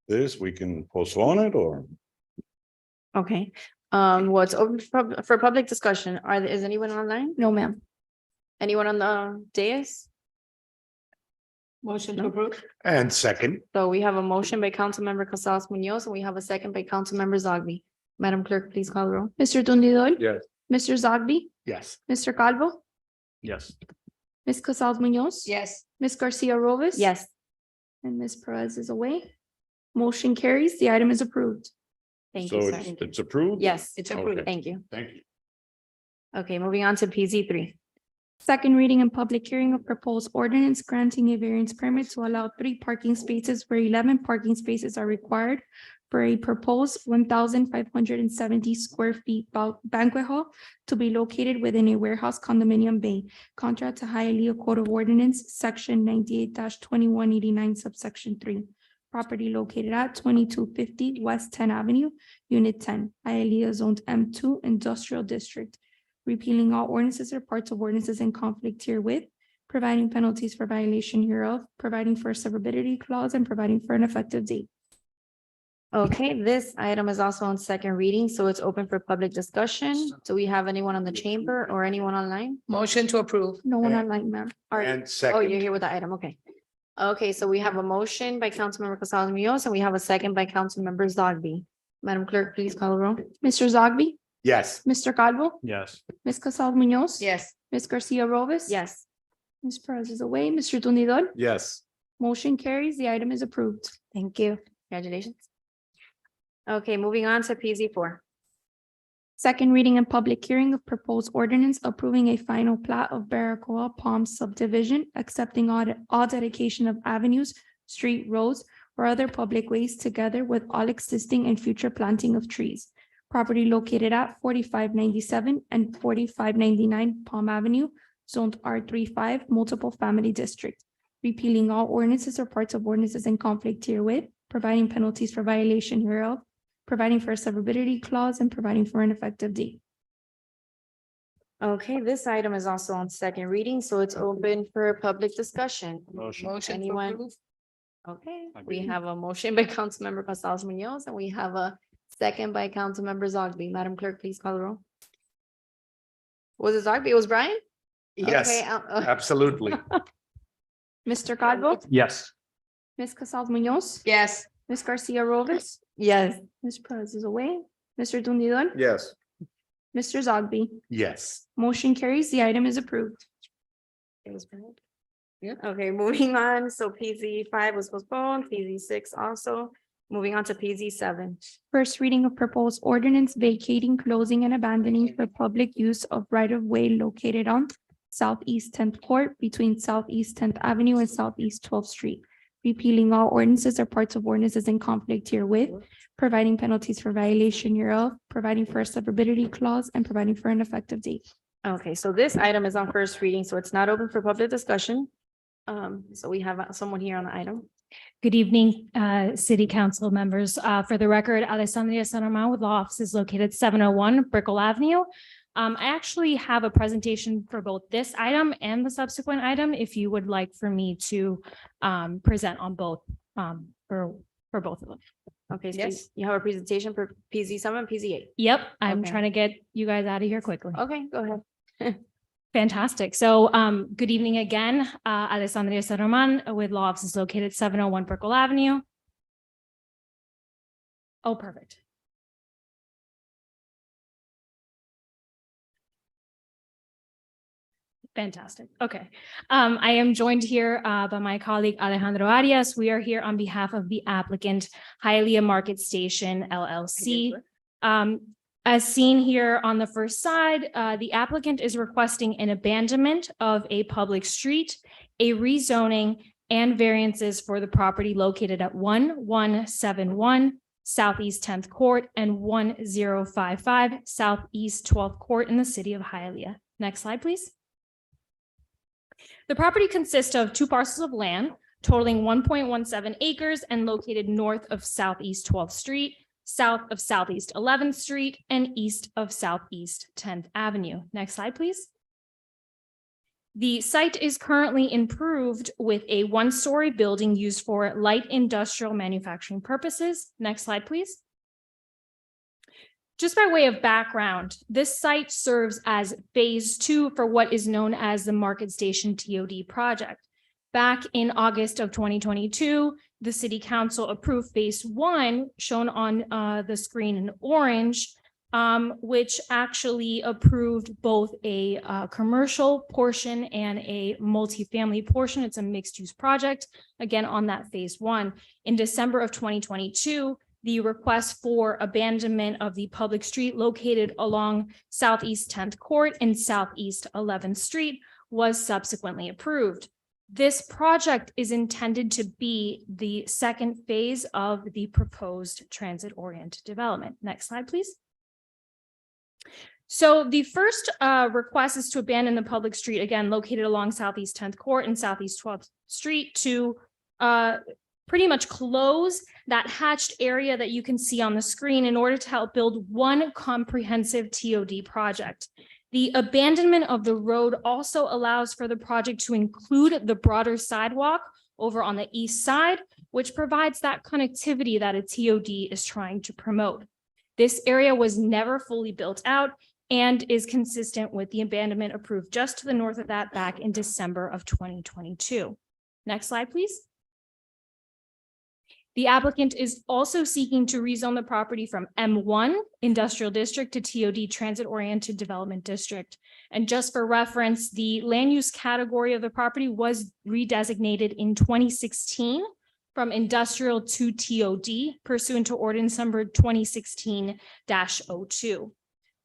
this, we can postpone it or. Okay, what's open for public discussion? Is anyone online? No, ma'am. Anyone on the dais? Motion to approve. And second. So we have a motion by Councilmember Casals Munoz, and we have a second by Councilmember Zogby. Madam Clerk, please call the roll. Mr. Dundidor. Yes. Mr. Zogby, Yes. Mr. Calvo, Yes. Ms. Casals Munoz. Yes. Ms. Garcia Rovez. Yes. And Ms. Perez is away. Motion carries. The item is approved. Thank So you, sir. it's approved? Yes, It's Okay. approved. thank you. Thank you. Okay, moving on to PZ3. Second reading and public hearing of proposed ordinance granting a variance permit to allow 3 parking spaces where 11 parking spaces are required for a proposed 1,570 square feet banquet hall to be located within a warehouse condominium bay, contrary to Hialeah Code of Ordinance, section 98-2189 subsection 3. Property located at 2250 West 10th Avenue, Unit 10, Hialeah zoned M2 Industrial District. Repealing all ordinances or parts of ordinances in conflict herewith, providing penalties for violation hereof, providing for a severability clause, and providing for an effective date. Okay, this item is also on second reading, so it's open for public discussion. Do we have anyone on the chamber or anyone online? Motion to approve. No one online, ma'am. And Oh, second. you're here with the item, okay. Okay, so we have a motion by Councilmember Gonzalez Munoz, and we have a second by Councilmember Zogby. Madam Clerk, please call the roll. Mr. Zogby, Yes. Mr. Calvo, Yes. Ms. Casal Munoz. Yes. Ms. Garcia Robles. Yes. Ms. Perez is away. Mr. Tundidor. Yes. Motion carries. The item is approved. Thank you. Congratulations. Okay, moving on to PZ4. Second reading and public hearing of proposed ordinance approving a final plat of Barracoa Palms subdivision, accepting all dedication of avenues, street, roads, or other public ways together with all existing and future planting of trees. Property located at 4597 and 4599 Palm Avenue, zoned R35, multiple family district. Repealing all ordinances or parts of ordinances in conflict herewith, providing penalties for violation hereof, providing for a severability clause, and providing for an effective date. Okay, this item is also on second reading, so it's open for public discussion. Motion. Motion to Anyone? approve. Okay, I we agree. have a motion by Councilmember Gonzalez Munoz, and we have a second by Councilmember Zogby. Madam Clerk, please call the roll. Was it Zogby? It was Brian? Yes, Okay, absolutely. Mr. Calvo, Yes. Ms. Casal Munoz, Yes. Ms. Garcia Robles, Yes. Ms. Perez is away. Mr. Tundidor, Yes. Mr. Zogby. Yes. Motion carries. The item is approved. It was Brian. Yeah. Okay, moving on. So PZ5 was postponed, PZ6 also. Moving on to PZ7. First reading of proposed ordinance vacating, closing, and abandoning for public use of right-of-way located on Southeast 10th Court between Southeast 10th Avenue and Southeast 12th Street. Repealing all ordinances or parts of ordinances in conflict herewith, providing penalties for violation hereof, providing for a severability clause, and providing for an effective date. Okay, so this item is on first reading, so it's not open for public discussion. So we have someone here on the item. Good evening, city council members. For the record, Alessandria San Román with law offices located 701 Brickell Avenue. I actually have a presentation for both this item and the subsequent item, if you would like for me to present on both for both of them. Okay, so Yes. you have a presentation for PZ7, PZ8. Yep, I'm Okay. trying to get you guys out of here quickly. Okay, go ahead. Fantastic. So good evening again, Alessandria San Román with law offices located 701 Brickell Avenue. Oh, perfect. Fantastic. Okay. I am joined here by my colleague Alejandro Arias. We are here on behalf of the applicant Hialeah Market Station LLC. As seen here on the first side, the applicant is requesting an abandonment of a public street, a rezoning, and variances for the property located at 1171 Southeast 10th Court and 1055 Southeast 12th Court in the city of Hialeah. Next slide, please. The property consists of 2 parcels of land totaling 1.17 acres and located north of Southeast 12th Street, south of Southeast 11th Street, and east of Southeast 10th Avenue. Next slide, please. The site is currently improved with a 1-story building used for light industrial manufacturing purposes. Next slide, please. Just by way of background, this site serves as phase 2 for what is known as the Market Station TOD project. Back in August of 2022, the city council approved phase 1, shown on the screen in orange, which actually approved both a commercial portion and a multifamily portion. It's a mixed-use project, again, on that phase 1. In December of 2022, the request for abandonment of the public street located along Southeast 10th Court and Southeast 11th Street was subsequently approved. This project is intended to be the second phase of the proposed transit-oriented development. Next slide, please. So the first request is to abandon the public street, again, located along Southeast 10th Court and Southeast 12th Street, to pretty much close that hatched area that you can see on the screen in order to help build one comprehensive TOD project. The abandonment of the road also allows for the project to include the broader sidewalk over on the east side, which provides that connectivity that a TOD is trying to promote. This area was never fully built out and is consistent with the abandonment approved just to the north of that back in December of 2022. Next slide, please. The applicant is also seeking to rezone the property from M1 Industrial District to TOD Transit Oriented Development District. And just for reference, the land use category of the property was redesignated in 2016 from industrial to TOD pursuant to ordinance number 2016-02.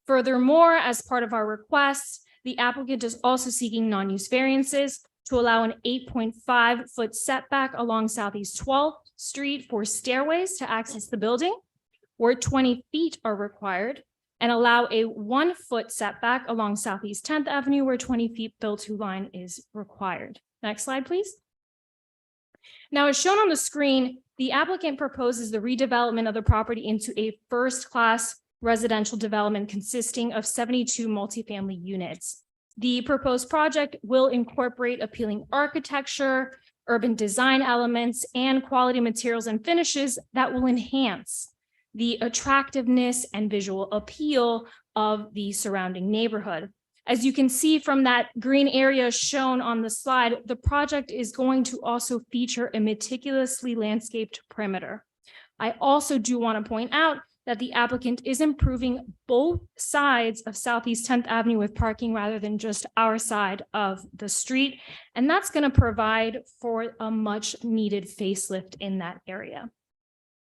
Furthermore, as part of our request, the applicant is also seeking non-use variances to allow an 8.5-foot setback along Southeast 12th Street for stairways to access the building, where 20 feet are required, and allow a 1-foot setback along Southeast 10th Avenue, where 20 feet build-to line is required. Next slide, please. Now, as shown on the screen, the applicant proposes the redevelopment of the property into a first-class residential development consisting of 72 multifamily units. The proposed project will incorporate appealing architecture, urban design elements, and quality materials and finishes that will enhance the attractiveness and visual appeal of the surrounding neighborhood. As you can see from that green area shown on the slide, the project is going to also feature a meticulously landscaped perimeter. I also do want to point out that the applicant is improving both sides of Southeast 10th Avenue with parking rather than just our side of the street. And that's going to provide for a much needed facelift in that area.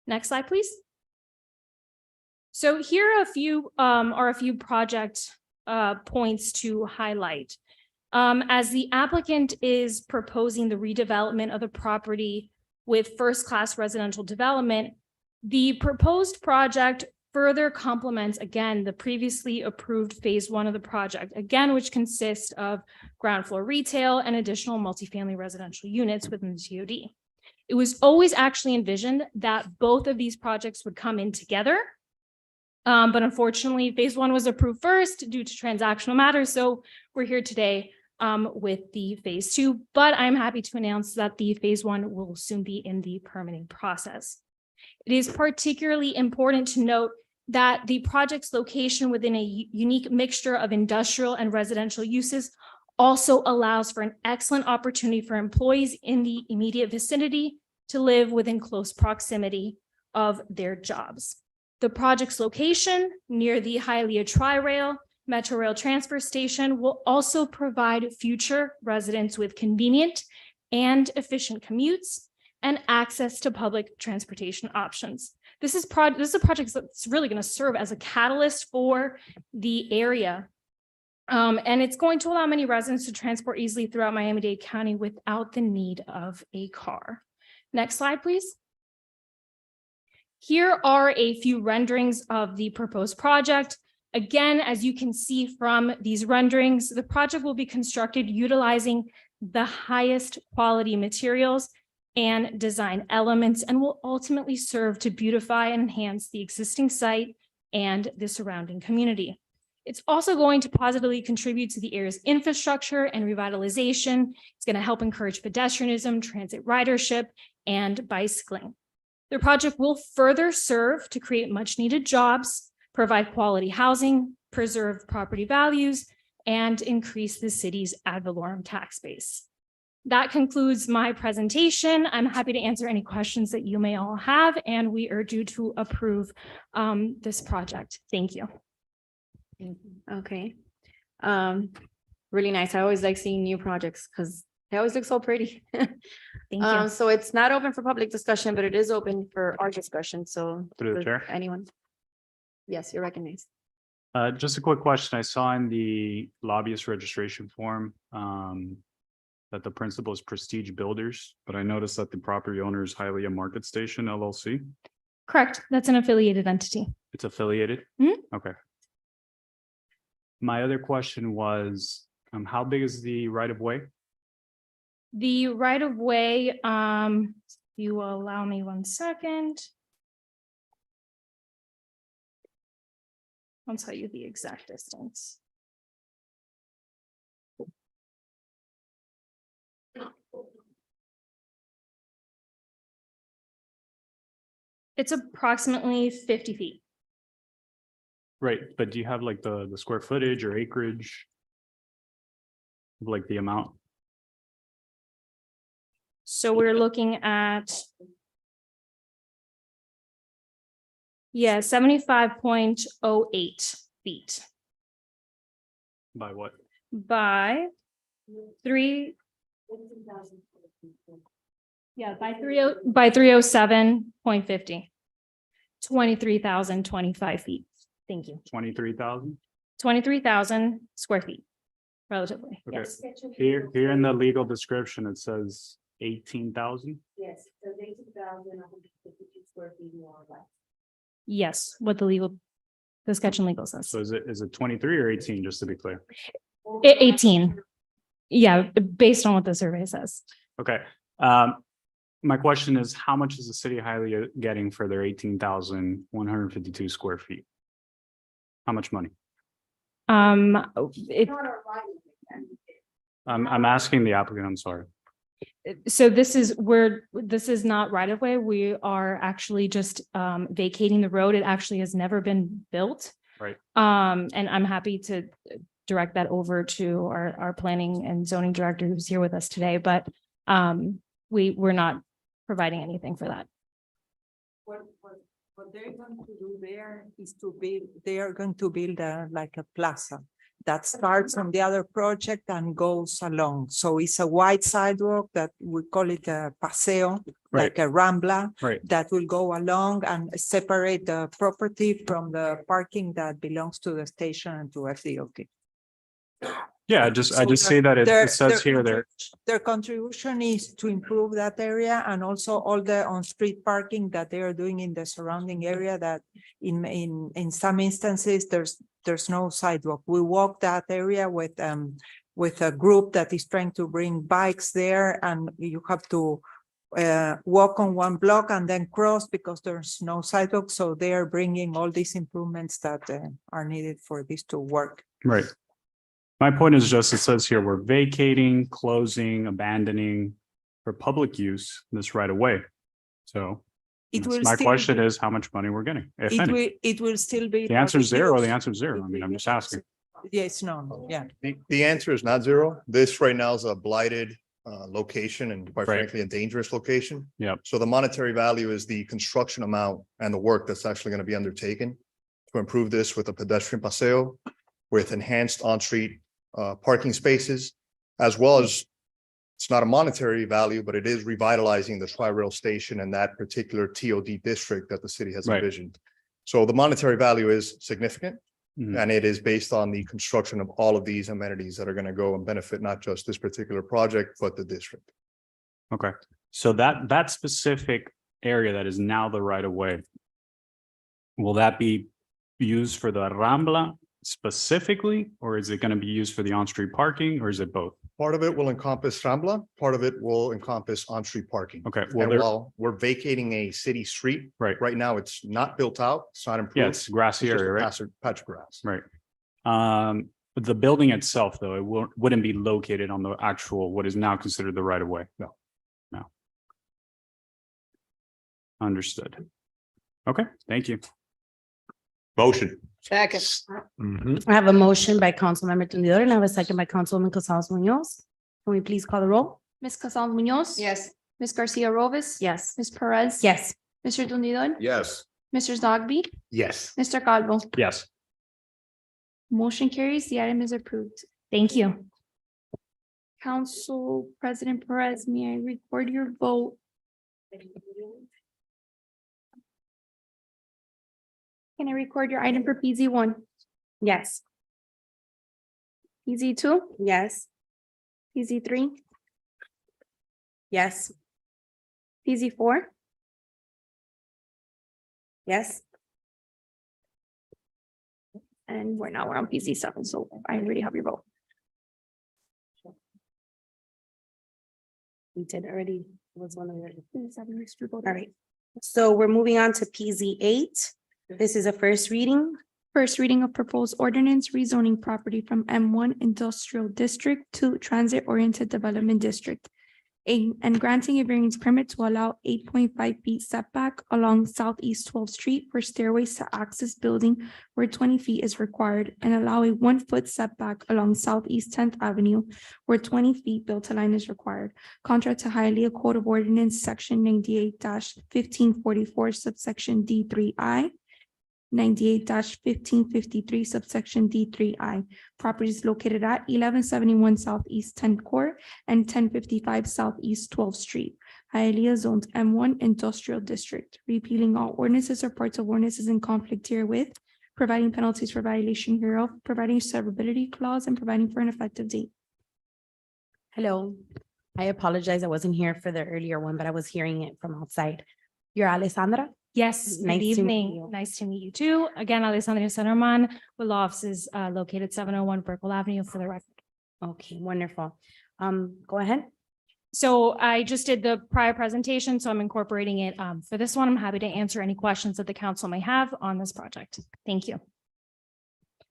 Next slide, please. So here are a few project points to highlight. As the applicant is proposing the redevelopment of the property with first-class residential development, the proposed project further complements, again, the previously approved phase 1 of the project, again, which consists of ground floor retail and additional multifamily residential units within the TOD. It was always actually envisioned that both of these projects would come in together. But unfortunately, phase 1 was approved first due to transactional matters. So we're here today with the phase 2, but I'm happy to announce that the phase 1 will soon be in the permitting process. It is particularly important to note that the project's location within a unique mixture of industrial and residential uses also allows for an excellent opportunity for employees in the immediate vicinity to live within close proximity of their jobs. The project's location near the Hialeah Tri-Rail Metro Rail transfer station will also provide future residents with convenient and efficient commutes and access to public transportation options. This is a project that's really going to serve as a catalyst for the area. And it's going to allow many residents to transport easily throughout Miami-Dade County without the need of a car. Next slide, please. Here are a few renderings of the proposed project. Again, as you can see from these renderings, the project will be constructed utilizing the highest quality materials and design elements, and will ultimately serve to beautify and enhance the existing site and the surrounding community. It's also going to positively contribute to the area's infrastructure and revitalization. It's going to help encourage pedestrianism, transit ridership, and bicycling. The project will further serve to create much needed jobs, provide quality housing, preserve property values, and increase the city's ad valorem tax base. That concludes my presentation. I'm happy to answer any questions that you may all have, and we urge you to approve this project. Thank you. Okay. Really nice. I always like seeing new projects because they always look so pretty. Thank you. So it's not open for public discussion, but it is open for our discussion. So Through the for chair. anyone. Yes, you're recognized. Just a quick question. I saw in the lobbyist registration form, that the principal is Prestige Builders, but I noticed that the property owner is Hialeah Market Station LLC. Correct. That's an affiliated entity. It's affiliated? Mhm. Okay. My other question was, how big is the right of way? The right of way, you will allow me 1 second. I'll tell you the exact distance. It's approximately 50 feet. Right, but do you have like the square footage or acreage? Like the amount? So we're looking at. Yeah, 75.08 feet By what? by 3. Yeah, by 307.50. 23,025 feet. Thank you. 23,000? 23,000 square feet, relatively. Okay. Yes. Here in the legal description, it says 18,000. Yes, so 18,152 square feet more or less. Yes, what the sketch and legal says. So is it 23 or 18, just to be clear? 18. Yeah, based on what the survey says. Okay. My question is, how much is the city of Hialeah getting for their 18,152 square feet? How much money? It, I'm asking the applicant, I'm sorry. so this is not right of way. We are actually just vacating the road. It actually has never been built. Right. And I'm happy to direct that over to our planning and zoning director who's here with us today, but we're not providing anything for that. What they're going to do there is they are going to build like a plaza that starts on the other project and goes along. So it's a wide sidewalk that we call it a paseo, like a rambla, that will go along and separate the property from the parking that belongs to the station and to FDOT. Yeah, I just see that it says here there. Their contribution is to improve that area and also all the on-street parking that they are doing in the surrounding area that in some instances, there's no sidewalk. We walk that area with a group that is trying to bring bikes there, and you have to walk on one block and then cross because there's no sidewalk. So they are bringing all these improvements that are needed for this to work. Right. My point is just, it says here, we're vacating, closing, abandoning for public use this right away. So my question is how much money we're getting, if any. It will still be. The answer is zero, or the answer is zero. I mean, I'm just asking. Yes, no, yeah. The answer is not zero. This right now is a blighted location and quite frankly, a dangerous location. Yep. So the monetary value is the construction amount and the work that's actually going to be undertaken to improve this with a pedestrian paseo, with enhanced on-street parking spaces, as well as it's not a monetary value, but it is revitalizing the Tri-Rail station and that particular TOD district that the city has envisioned. So the monetary value is significant, and it is based on the construction of all of these amenities that are going to go and benefit not just this particular project, but the district. Okay, so that specific area that is now the right of way, will that be used for the Rambla specifically, or is it going to be used for the on-street parking, or is it both? Part of it will encompass Rambla, part of it will encompass on-street parking. Okay, And while we're vacating a city street, right now it's not built out, it's not improved. Yeah, it's grassy It's just area, a right? patch of grass. Right. But the building itself, though, it wouldn't be located on the actual, what is now considered the right of way. No. Understood. Okay, thank you. Motion. Second. I have a motion by Councilmember Tundidor and I have a second by Councilwoman Gonzalez Munoz. Can we please call the roll? Ms. Gonzalez Munoz. Yes. Ms. Garcia Robles. Yes. Ms. Perez. Yes. Mr. Tundidor. Yes. Mr. Zogby. Yes. Mr. Calvo. Yes. Motion carries. The item is approved. Thank you. Council President Perez, may I record your vote? Can I record your item for PZ1? Yes. PZ two, Yes. PZ three, Yes. PZ four, Yes. and we're on PZ seven, so I already have your vote. We did already, was one of the. All All right. So we're moving on to PZ eight. This is a first reading. First reading of proposed ordinance rezoning property from M1 Industrial District to Transit Oriented Development District. And granting a variance permit to allow 8.5 feet setback along Southeast 12th Street for stairways to access building where 20 feet is required, and allow a 1 foot setback along Southeast 10th Avenue where 20 feet built to line is required. Contrary to Hialeah Code of Ordinance, section 98-1544 subsection D3I. 98-1553 subsection D3I. Properties located at 1171 Southeast 10th Court and 1055 Southeast 12th Street. Hialeah zoned M1 Industrial District, repealing all ordinances or parts of ordinances in conflict herewith, providing penalties for violation hereof, providing a severability clause, and providing for an effective date. Hello. I apologize. I wasn't here for the earlier one, but I was hearing it from outside. You're Alessandra? Yes, good Nice to meet evening. you. Nice to meet you too. Again, Alessandra Centerman with law offices located 701 Burkle Avenue for the record. Okay, wonderful. Go ahead. So I just did the prior presentation, so I'm incorporating it for this one. I'm happy to answer any questions that the council may have on this project. Thank you.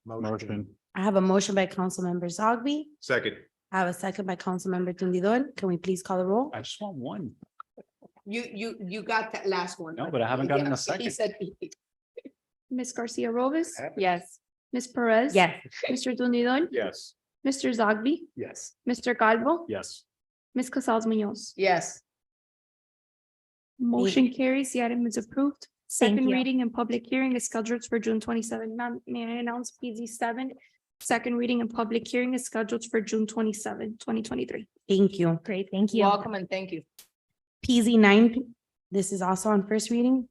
Motion. I have a motion by Councilmember Zogby. Second. I have a second by Councilmember Tundidor. Can we please call the roll? I just want one. You got that last one. No, but I haven't gotten a Yeah, second. He said, Ms. Garcia Robles, Yes. Ms. Perez. Yes. Mr. Tundidor, Yes. Mr. Zogby, Yes. Mr. Calvo, Yes. Ms. Casals Munoz. yes, Motion carries. The item is approved. Thank Second you. reading and public hearing is scheduled for June 27. Ma'am, may I announce PZ seven? Second reading and public hearing is scheduled for June 27, 2023. Thank you. Great, thank you. welcome and thank you. PZ nine, this is also on first reading.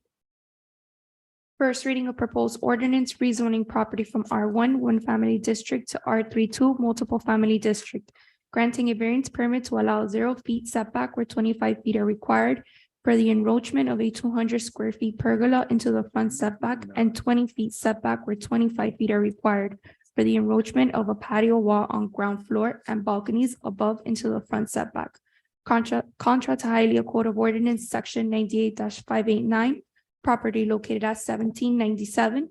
First reading of proposed ordinance rezoning property from R1 one family district to R32 multiple family district. Granting a variance permit to allow 0 feet setback where 25 feet are required for the encroachment of a 200 square feet pergola into the front setback and 20 feet setback where 25 feet are required for the encroachment of a patio wall on ground floor and balconies above into the front setback. Contra to Hialeah Code of Ordinance, section 98-589, property located at 1797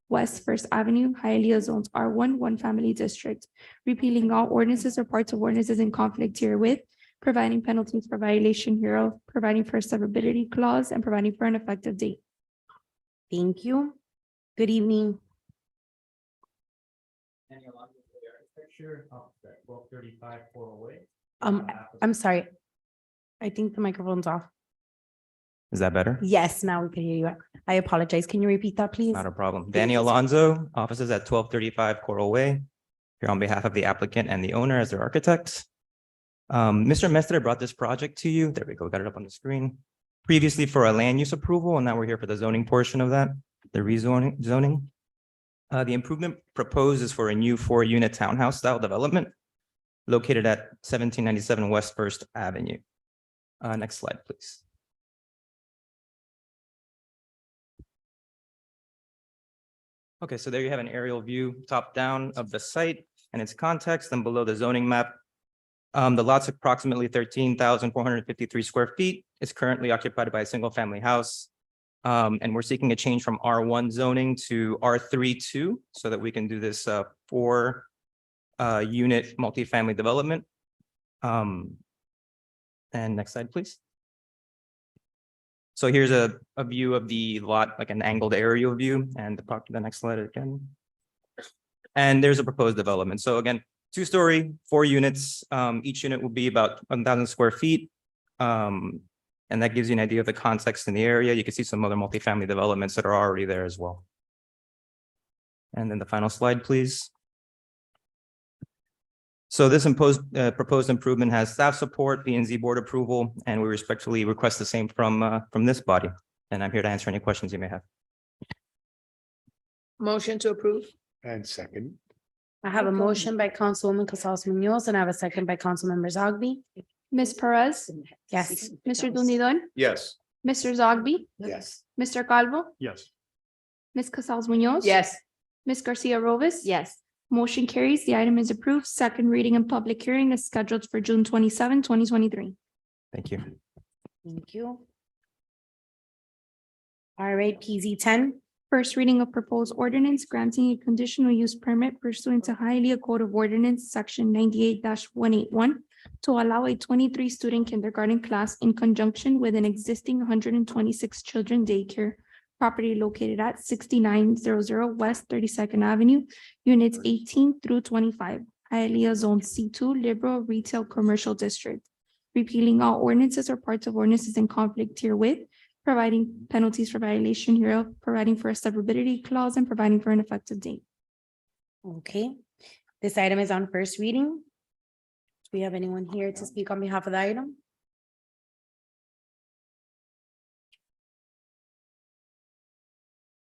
West First Avenue, Hialeah zones R1 one family district, repealing all ordinances or parts of ordinances in conflict herewith, providing penalties for violation hereof, providing for a severability clause, and providing for an effective date. Thank you. Good evening. I'm sorry. I think the microphone's off. Is that better? Yes, now we can hear you. I apologize. Can you repeat that, please? Not a problem. Danny Alonso, offices at 1235 Coral Way. Here on behalf of the applicant and the owner as their architects. Mr. Mestre brought this project to you. There we go. Got it up on the screen. Previously for a land use approval, and now we're here for the zoning portion of that, the rezoning zoning. The improvement proposed is for a new 4-unit townhouse style development located at 1797 West First Avenue. Next slide, please. Okay, so there you have an aerial view top down of the site and its context, and below the zoning map. The lot's approximately 13,453 square feet. It's currently occupied by a single family house. And we're seeking a change from R1 zoning to R32 so that we can do this 4-unit multifamily development. And next slide, please. So here's a view of the lot, like an angled aerial view, and the next slide again. And there's a proposed development. So again, 2-story, 4 units. Each unit will be about 1,000 square feet. And that gives you an idea of the context in the area. You can see some other multifamily developments that are already there as well. And then the final slide, please. So this proposed improvement has staff support, P&Z board approval, and we respectfully request the same from this body. And I'm here to answer any questions you may have. Motion to approve. And second. I have a motion by Councilwoman Casals Munoz and I have a second by Councilmember Zogby. Ms. Perez, Yes. Mr. Dundee, Yes. Mr. Zogby, Yes. Mr. Calvo, Yes. Ms. Casals Munoz. Yes. Ms. Garcia Robis. Yes. Motion carries. The item is approved. Second reading and public hearing is scheduled for June 27, 2023. Thank you. Thank you. All right, PZ 10. First reading of proposed ordinance granting a conditional use permit pursuant to Hialeah Code of Ordinance, section 98-181, to allow a 23 student kindergarten class in conjunction with an existing 126 children daycare property located at 6900 West 32nd Avenue, units 18 through 25, Hialeah Zone C2 Liberal Retail Commercial District, repealing all ordinances or parts of ordinances in conflict herewith, providing penalties for violation hereof, providing for a severability clause, and providing for an effective date. Okay, this item is on first reading. Do we have anyone here to speak on behalf of the item?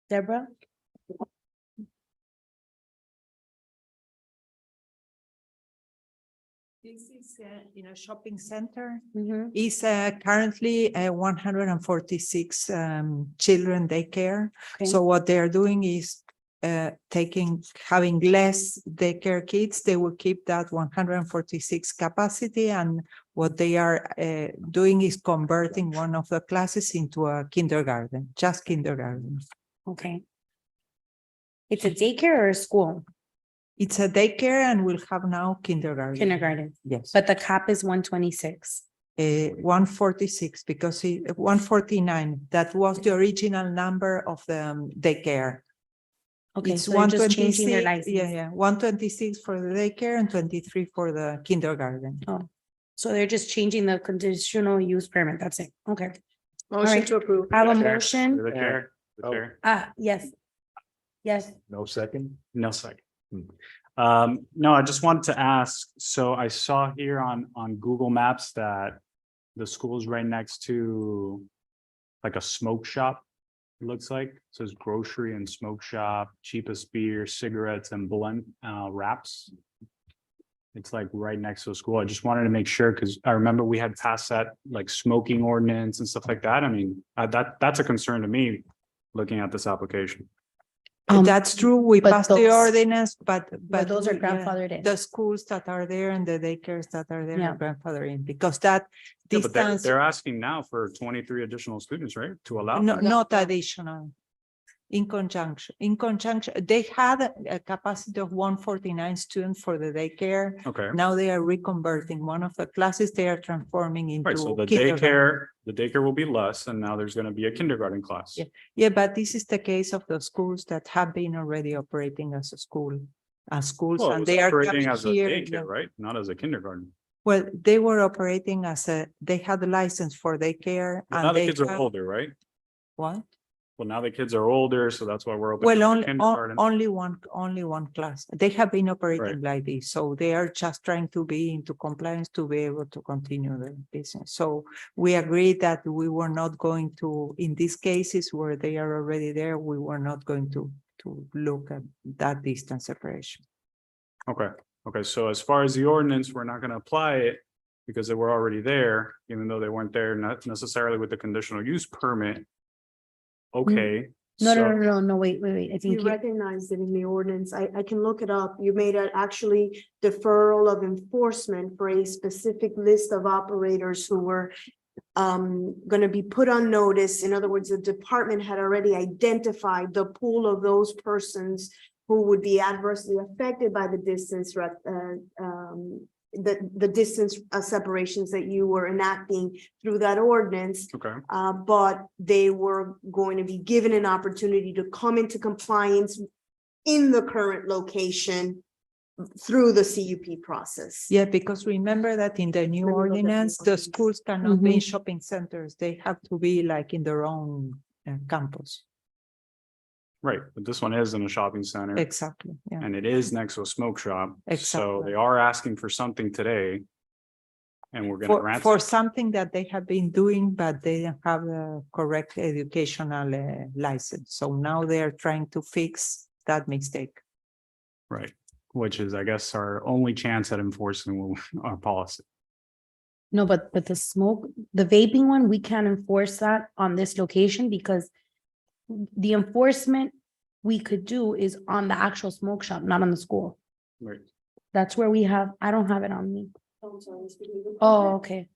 Deborah? This is in a shopping center. Mhm. Is currently 146 children daycare. Okay. So what they are doing is having less daycare kids. They will keep that 146 capacity, and what they are doing is converting one of the classes into a kindergarten, just kindergarten. Okay. It's a daycare or a school? It's a daycare and will have now kindergarten. Kindergarten, Yes. but the cap is 126. 146 because 149, that was the original number of the daycare. Okay, It's so they're just changing their 126, license. yeah, 126 for the daycare and 23 for the kindergarten. Oh, so they're just changing the conditional use permit. That's it. Okay. Motion right. to approve. I have a The chair, motion. The chair, the chair. Yes. Yes. No second? No second. No, I just wanted to ask, so I saw here on Google Maps that the school is right next to like a smoke shop. It looks like, it says grocery and smoke shop, cheapest beer, cigarettes and blunt wraps. It's like right next to the school. I just wanted to make sure, because I remember we had passed that like smoking ordinance and stuff like that. I mean, that's a concern to me, looking at this application. That's true. We but passed the those- ordinance, but those are yeah, grandfathered in. the schools that are there and the daycares that are there Yeah. are grandfathering because that Yeah, but distance, they're asking now for 23 additional students, right? To allow. no, them? not additional. In conjunction, they had a capacity of 149 students for the daycare. Okay, Now they are reconverting one of the classes, they are transforming right, so into the kindergarten. daycare will be less, and now there's gonna be a kindergarten class. Yeah. Yeah, but this is the case of the schools that have been already operating as a school, as schools, Well, it and was they are operating coming as a here. daycare, right? Not as a kindergarten. Well, they were operating they had a license for daycare Well, and now the they kids are have- older, right? What? Well, now the kids are older, so that's why we're opening. Well, up the kindergarten. only one class. They have been operating like this, so they are just trying to be into compliance to be able to continue the business. So we agreed that we were not going to, in these cases where they are already there, we were not going to look at that distance separation. Okay, so as far as the ordinance, we're not gonna apply it because they were already there, even though they weren't there, not necessarily with the conditional use permit. Okay. No, so- no, wait. I think You recognize it in the ordinance. I can look it up. You made an actually deferral of enforcement for a specific list of operators who were gonna be put on notice. In other words, the department had already identified the pool of those persons who would be adversely affected by the distance the distance separations that you were enacting through that ordinance. Okay, But they were going to be given an opportunity to come into compliance in the current location through the CUP process. Yeah, because remember that in the new Let me look at the ordinance, the ordinance. schools cannot be in shopping centers. They have to be like in their own campus. right, but this one is in a shopping center. Exactly, yeah. And it is next to a smoke shop. So Exactly. they are asking for something today. And we're gonna For, grant. for it. something that they have been doing, but they didn't have the correct educational license. So now they are trying to fix that mistake. Right, which is, I guess, our only chance at enforcing our policy. No, but the smoke, the vaping one, we can't enforce that on this location because the enforcement we could do is on the actual smoke shop, not on the school. Right. That's where we have, I don't have it on me. Oh, okay.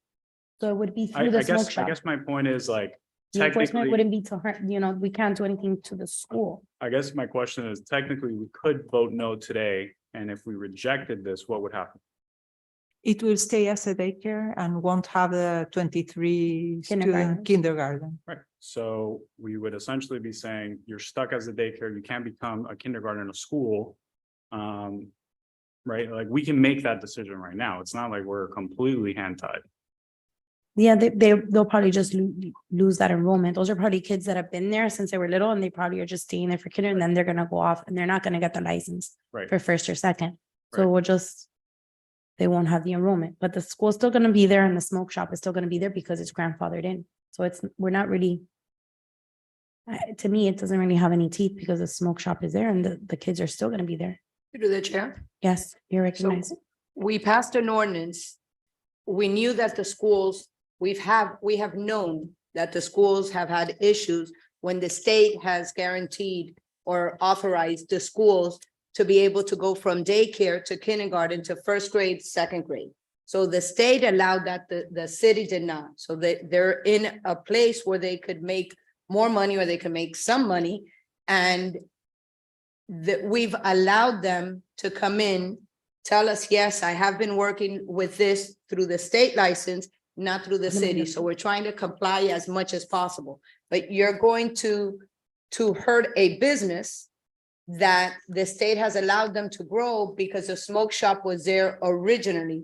So it would be I through the smoke guess, I shop. guess my point is like, The enforcement technically, wouldn't be to her, we can't do anything to the school. I guess my question is technically we could vote no today. And if we rejected this, what would happen? It will stay as a daycare and won't have the 23 Kindergarten. student kindergarten. Right, so we would essentially be saying you're stuck as a daycare, you can't become a kindergarten in a school. Right, like we can make that decision right now. It's not like we're completely hand tied. Yeah, they'll probably just lose that enrollment. Those are probably kids that have been there since they were little and they probably are just staying there for kinder and then they're gonna go off and they're not gonna get the license Right, for first or second. So Right. we'll just, they won't have the enrollment, but the school's still gonna be there and the smoke shop is still gonna be there because it's grandfathered in. So we're not really, to me, it doesn't really have any teeth because the smoke shop is there and the kids are still gonna be there. Through the chair. Yes, you're So recognized. we passed an ordinance. We knew that the schools, we have known that the schools have had issues when the state has guaranteed or authorized the schools to be able to go from daycare to kindergarten to first grade, second grade. So the state allowed that, the city did not. So they're in a place where they could make more money or they can make some money. And that we've allowed them to come in, tell us, yes, I have been working with this through the state license, not through the city. So we're trying to comply as much as possible. But you're going to hurt a business that the state has allowed them to grow because the smoke shop was there originally.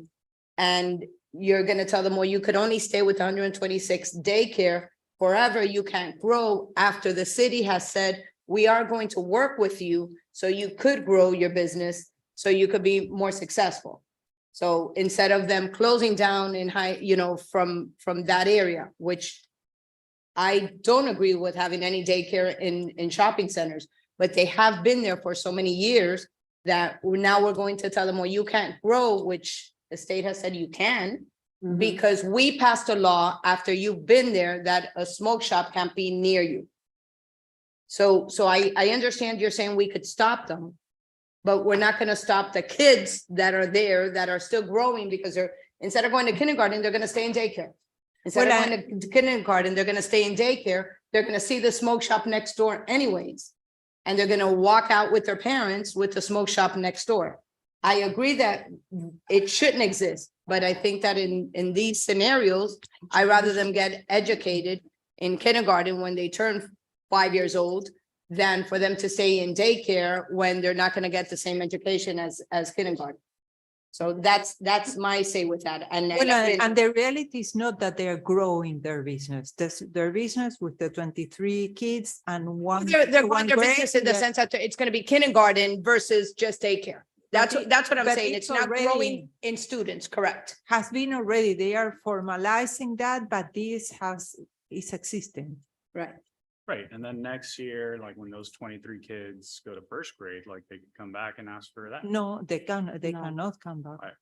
And you're gonna tell them, well, you could only stay with 126 daycare forever. You can't grow after the city has said, we are going to work with you so you could grow your business, so you could be more successful. So instead of them closing down in high, from that area, which I don't agree with having any daycare in shopping centers, but they have been there for so many years that now we're going to tell them, well, you can't grow, which the state has said you can, because we passed a law after you've been there that a smoke shop can't be near you. So I understand you're saying we could stop them, but we're not gonna stop the kids that are there that are still growing because instead of going to kindergarten, they're gonna stay in daycare. Instead of going to kindergarten, they're gonna stay in daycare. They're gonna see the smoke shop next door anyways. And they're gonna walk out with their parents with the smoke shop next door. I agree that it shouldn't exist, but I think that in these scenarios, I'd rather them get educated in kindergarten when they turn 5 years old than for them to stay in daycare when they're not gonna get the same education as kindergarten. So that's my say with that. And The reality is not that they are growing their business. Their business with the 23 kids and one. they're growing one their grade, business in the sense that it's gonna be kindergarten versus just daycare. That's what I'm but saying. it's It's not already- growing in students, correct? Has been already, they are formalizing that, but this is existing. Right. Right, and then next year, like when those 23 kids go to first grade, like they could come back and ask for that. No, they No. cannot come back. Right.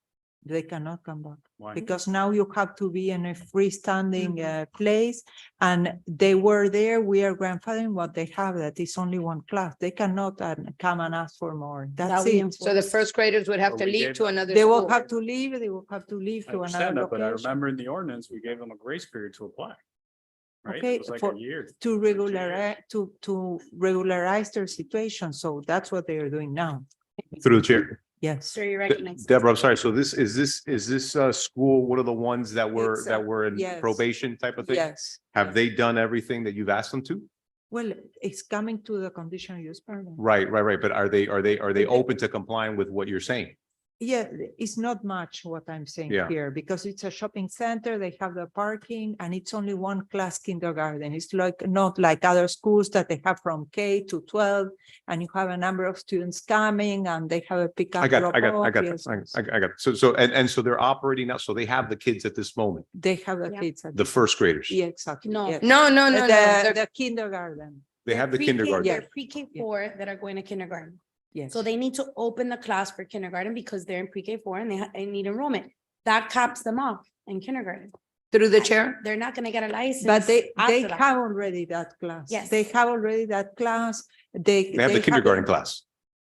They cannot come back. Why? Because now you have to be in a freestanding place and they were there, we are grandfathering what they have, that is only one class. They cannot come and ask for more. That's we it. So the first graders would have But to we leave gave to them- another They will school. have to leave, they will have to leave I to understand another that, but I location. remember in the ordinance, we gave them a grace period to apply. Right, Okay, it was like for- a year. To 2 years. regularize, to regularize their situation. So that's what they are doing now. Through the chair. Yes. Sure, you recognize. Deborah, I'm sorry. So is this school, one of the ones that It's, were in yes. probation type of thing? Yes. Have they done everything that you've asked them to? Well, it's coming to the conditional use permit. Right. But are they open to complying with what you're saying? Yeah, it's not much what I'm saying Yeah. here, because it's a shopping center, they have the parking, and it's only one class kindergarten. It's like, not like other schools that they have from K to 12, and you have a number of students coming, and they have a pickup. I got drop-off. it. Yes, yes. I got it. So they're operating now. So they have the kids at this moment, They have the Yeah. kids. at the first graders. Yeah, exactly. No. yes. No. The They're- the kindergarten. They have the Pre-K kindergarten. Yeah. They're pre-K 4 that are going to kindergarten. Yes. So they need to open the class for kindergarten because they're in pre-K 4 and they need enrollment. That caps them off in kindergarten. Through the chair? They're not gonna get a license. But they after that. have already that class. Yes. They have already that class. They They have the kindergarten class.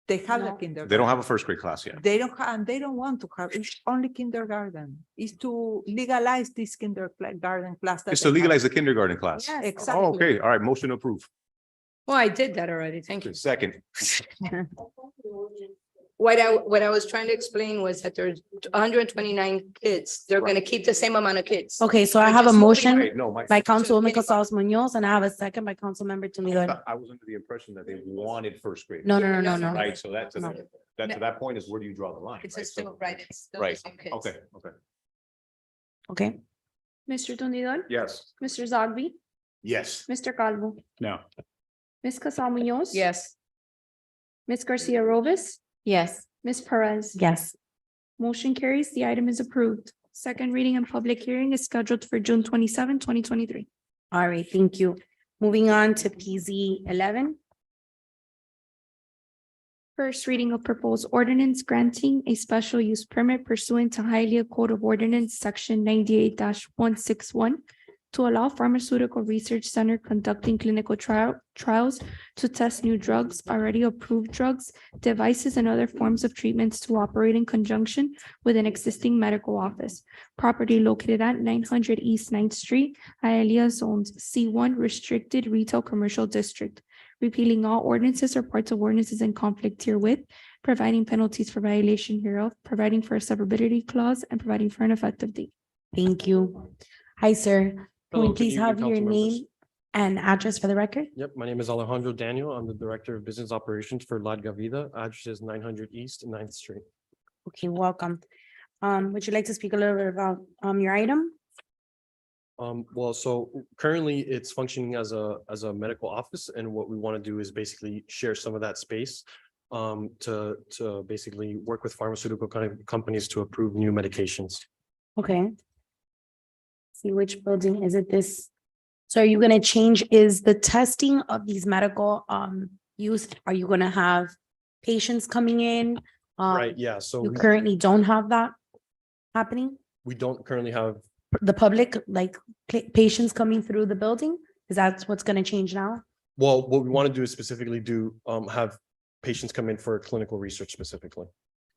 They have the No. kindergarten. They don't have a first grade class yet. They don't have, and they don't want to have, it's only kindergarten. It's to legalize this kindergarten class. that It's they to have. legalize the kindergarten class. Yes. Exactly. Oh, okay, all right, motion approved. Well, I did that already. Thank you. Second. What I was trying to explain was that there's 129 kids. They're gonna keep the same amount of kids. Okay, so I We're have a just moving motion Right, no, my. by Councilwoman Gonzalez Munoz and I have a second by Councilmember Tumidor. I was under the impression that they wanted first grade. No, no, no, no, no. Right, so that's, No. that to that point is where do you draw the line? It's right? So- still, right, it's still the Right, same kids. okay, okay. Okay, Mr. Tonidor, Yes. Mr. Zogby, Yes. Mr. Calvo, No. Ms. Casal Munoz. Yes. Ms. Garcia Robis, Yes. Ms. Perez. yes. Motion carries. The item is approved. Second reading and public hearing is scheduled for June 27, 2023. All right, thank you. Moving on to PZ 11. First reading of proposed ordinance granting a special use permit pursuant to Hialeah Code of Ordinance, section 98-161 to allow pharmaceutical research center conducting clinical trials to test new drugs, already approved drugs, devices, and other forms of treatments to operate in conjunction with an existing medical office. Property located at 900 East 9th Street, Hialeah zones C1 Restricted Retail Commercial District. Repealing all ordinances or parts of ordinances in conflict herewith, providing penalties for violation hereof, providing for a severability clause, and providing for an effective date. Thank you. Hi, sir. Can we Hello, good please evening, have your council members. name and address for the record? Yep, my name is Alejandro Daniel. I'm the Director of Business Operations for La Gavida. Address is 900 East 9th Street. Okay, welcome. Would you like to speak a little bit about your item? Well, so currently it's functioning as a medical office, and what we want to do is basically share some of that space to basically work with pharmaceutical companies to approve new medications. Okay. See which building is it this? So are you gonna change, is the testing of these medical use, are you gonna have patients coming in? Right, yeah, so You currently don't have that happening? we don't currently have, The public, like patients coming through the building? Is that what's gonna change now? well, what we want to do is specifically have patients come in for clinical research specifically.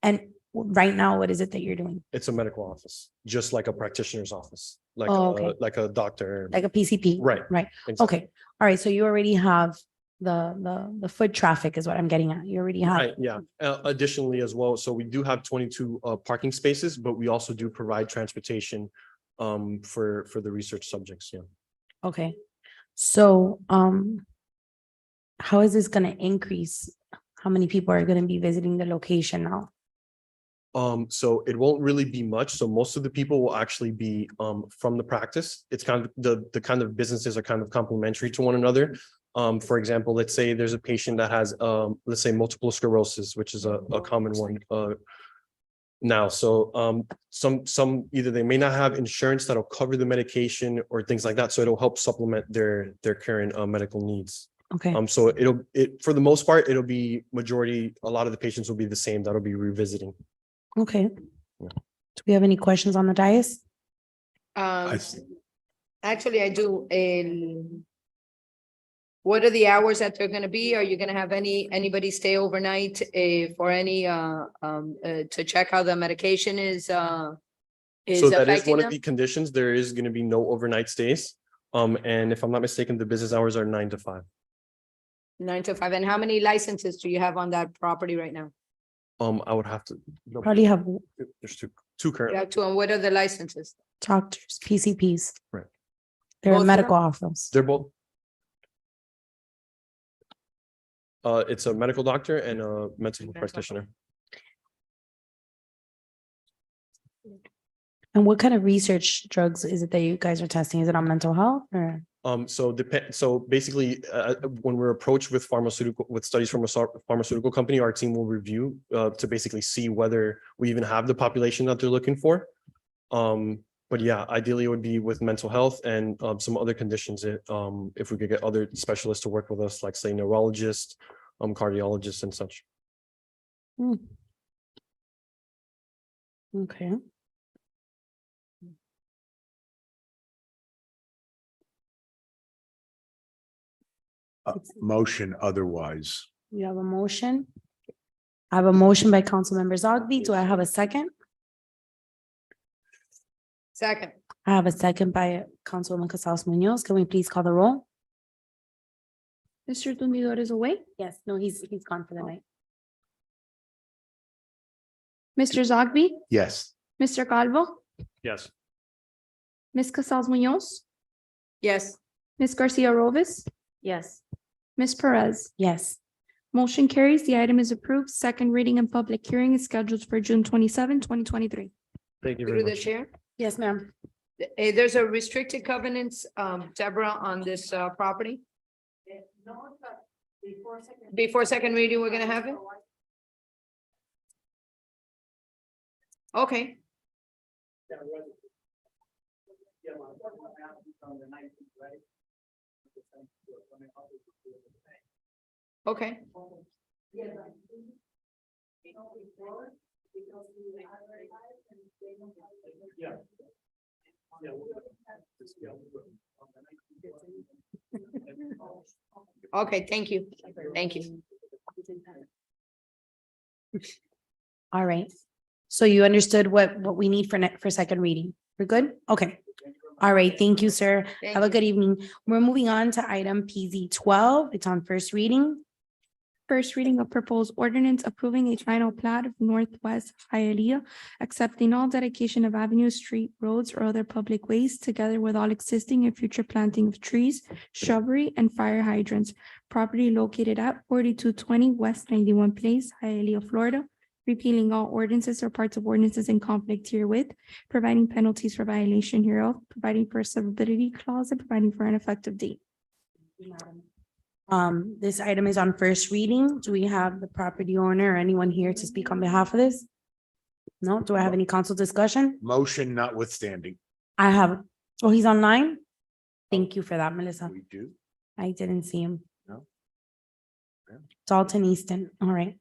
And right now, what is it that you're doing? It's a medical office, just like a practitioner's office, like Oh, okay. like a doctor. Like a PCP? Right. Right, exactly. okay, all right, so you already have the foot traffic is what I'm getting at, you already have. Right, yeah. Additionally as well, so we do have 22 parking spaces, but we also do provide transportation for the research subjects, yeah. Okay, so how is this gonna increase? How many people are gonna be visiting the location now? So it won't really be much. So most of the people will actually be from the practice. It's kind of the kind of businesses are kind of complementary to one another. For example, let's say there's a patient that has let's say multiple sclerosis, which is a common one now. So some either they may not have insurance that'll cover the medication or things like that. So it'll help supplement their current medical needs. Okay, So for the most part, it'll be majority, a lot of the patients will be the same that'll be revisiting. okay. Yeah. Do we have any questions on the dais? Actually, I do. What are the hours that they're gonna be? Are you gonna have anybody stay overnight for any to check how the medication is So that is affecting one of them? the conditions. There is going to be no overnight stays. And if I'm not mistaken, the business hours are 9 to 5. 9 to 5. And how many licenses do you have on that property right now? I would have to. Probably have There's two You currently. have two, and what are the licenses? doctors, PCPs. Right. They're Both a of medical them? office. They're both. It's a medical doctor and a mental health practitioner. And what kind of research drugs is it that you guys are testing? Is it on mental health or? So basically, when we're approached with studies from a pharmaceutical company, our team will review to basically see whether we even have the population that they're looking for. But yeah, ideally it would be with mental health and some other conditions. If we could get other specialists to work with us, like say neurologists, cardiologists and such. Hmm. Okay, Motion otherwise. you have a motion. I have a motion by Councilmember Zogby. Do I have a second? Second, I have a second by Councilwoman Casals Munoz. Can we please call the roll? Mr. Tumidor is away. Yes, no, he's gone for the night. Mr. Zogby, Yes. Mr. Calvo, Yes. Ms. Casals Munoz, yes, Ms. Garcia Robles, Yes. Ms. Perez. Yes. Motion carries. The item is approved. Second reading and public hearing is scheduled for June 27, 2023. Thank you through very the much. chair. Yes, ma'am. There's a restricted covenants, Deborah, on this property. Before second reading, we're gonna have it? Okay. Okay. Okay, thank you. Thank you. All right. So you understood what we need for second reading. We're good? Okay. All right. Thank you, sir. Thank Have a you. good evening. We're moving on to item PZ 12. It's on first reading. First reading of proposed ordinance approving a final plat of Northwest Hialeah, accepting all dedication of avenues, street, roads, or other public ways, together with all existing and future planting of trees, shrubbery, and fire hydrants. Property located at 4220 West 91 Place, Hialeah, Florida. Repealing all ordinances or parts of ordinances in conflict herewith, providing penalties for violation hereof, providing for a severability clause, and providing for an effective date. This item is on first reading. Do we have the property owner or anyone here to speak on behalf of this? No? Do I have any council discussion? Motion notwithstanding. I have, oh, he's online? Thank you for that, Melissa. We do. I didn't see him. No. Yeah. Dalton Easton, all right.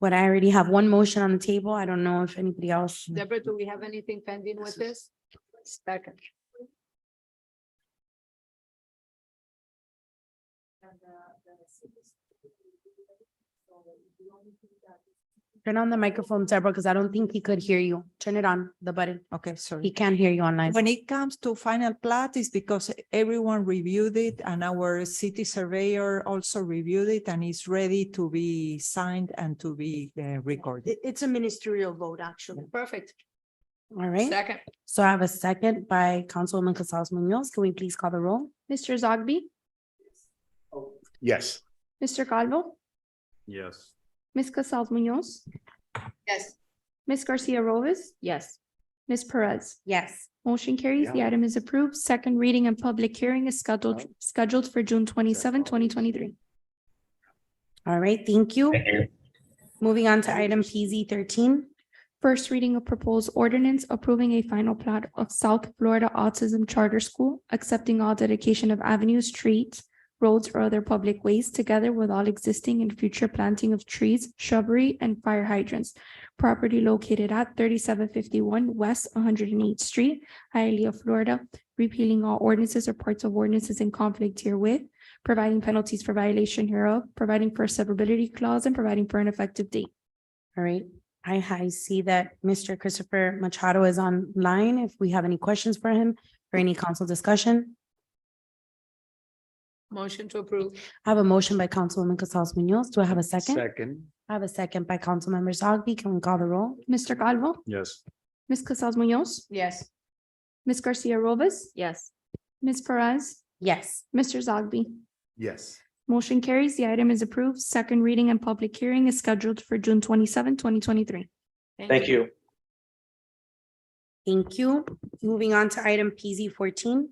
But I already have one motion on the table. I don't know if anybody else. Deborah, do we have anything pending with this? Second. Turn on the microphone, Deborah, because I don't think he could hear you. Turn it on, the button. Okay, He sorry. can't hear you online. When it comes to final plat, is because everyone reviewed it and our city surveyor also reviewed it and is ready to be signed and to be recorded. It's a ministerial vote, actually. Perfect. All right. Second, So I have a second by Councilwoman Casals Munoz. Can we please call the roll? Mr. Zogby, Yes. Mr. Calvo, Yes. Ms. Casals Munoz, yes, Ms. Garcia Robles, Yes. Ms. Perez. Yes. Motion carries. The item is approved. Second reading and public hearing is scheduled for June 27, 2023. All right, thank you. Moving on to item PZ 13. First reading of proposed ordinance approving a final plat of South Florida Autism Charter School, accepting all dedication of avenues, streets, roads, or other public ways, together with all existing and future planting of trees, shrubbery, and fire hydrants. Property located at 3751 West 108th Street, Hialeah, Florida, repealing all ordinances or parts of ordinances in conflict herewith, providing penalties for violation hereof, providing for a severability clause, and providing for an effective date. All right, I see that Mr. Christopher Machado is online. If we have any questions for him or any council discussion. motion to approve. I have a motion by Councilwoman Casals Munoz. Do I have a second? Second. I have a second by Councilmember Zogby. Can we call the roll? Mr. Calvo, Yes. Ms. Casals Munoz, Yes, Ms. Garcia Robles, Yes. Ms. Perez, Yes. Mr. Zogby. Yes. Motion carries. The item is approved. Second reading and public hearing is scheduled for June 27, 2023. Thank you. Thank you. Moving on to item PZ 14.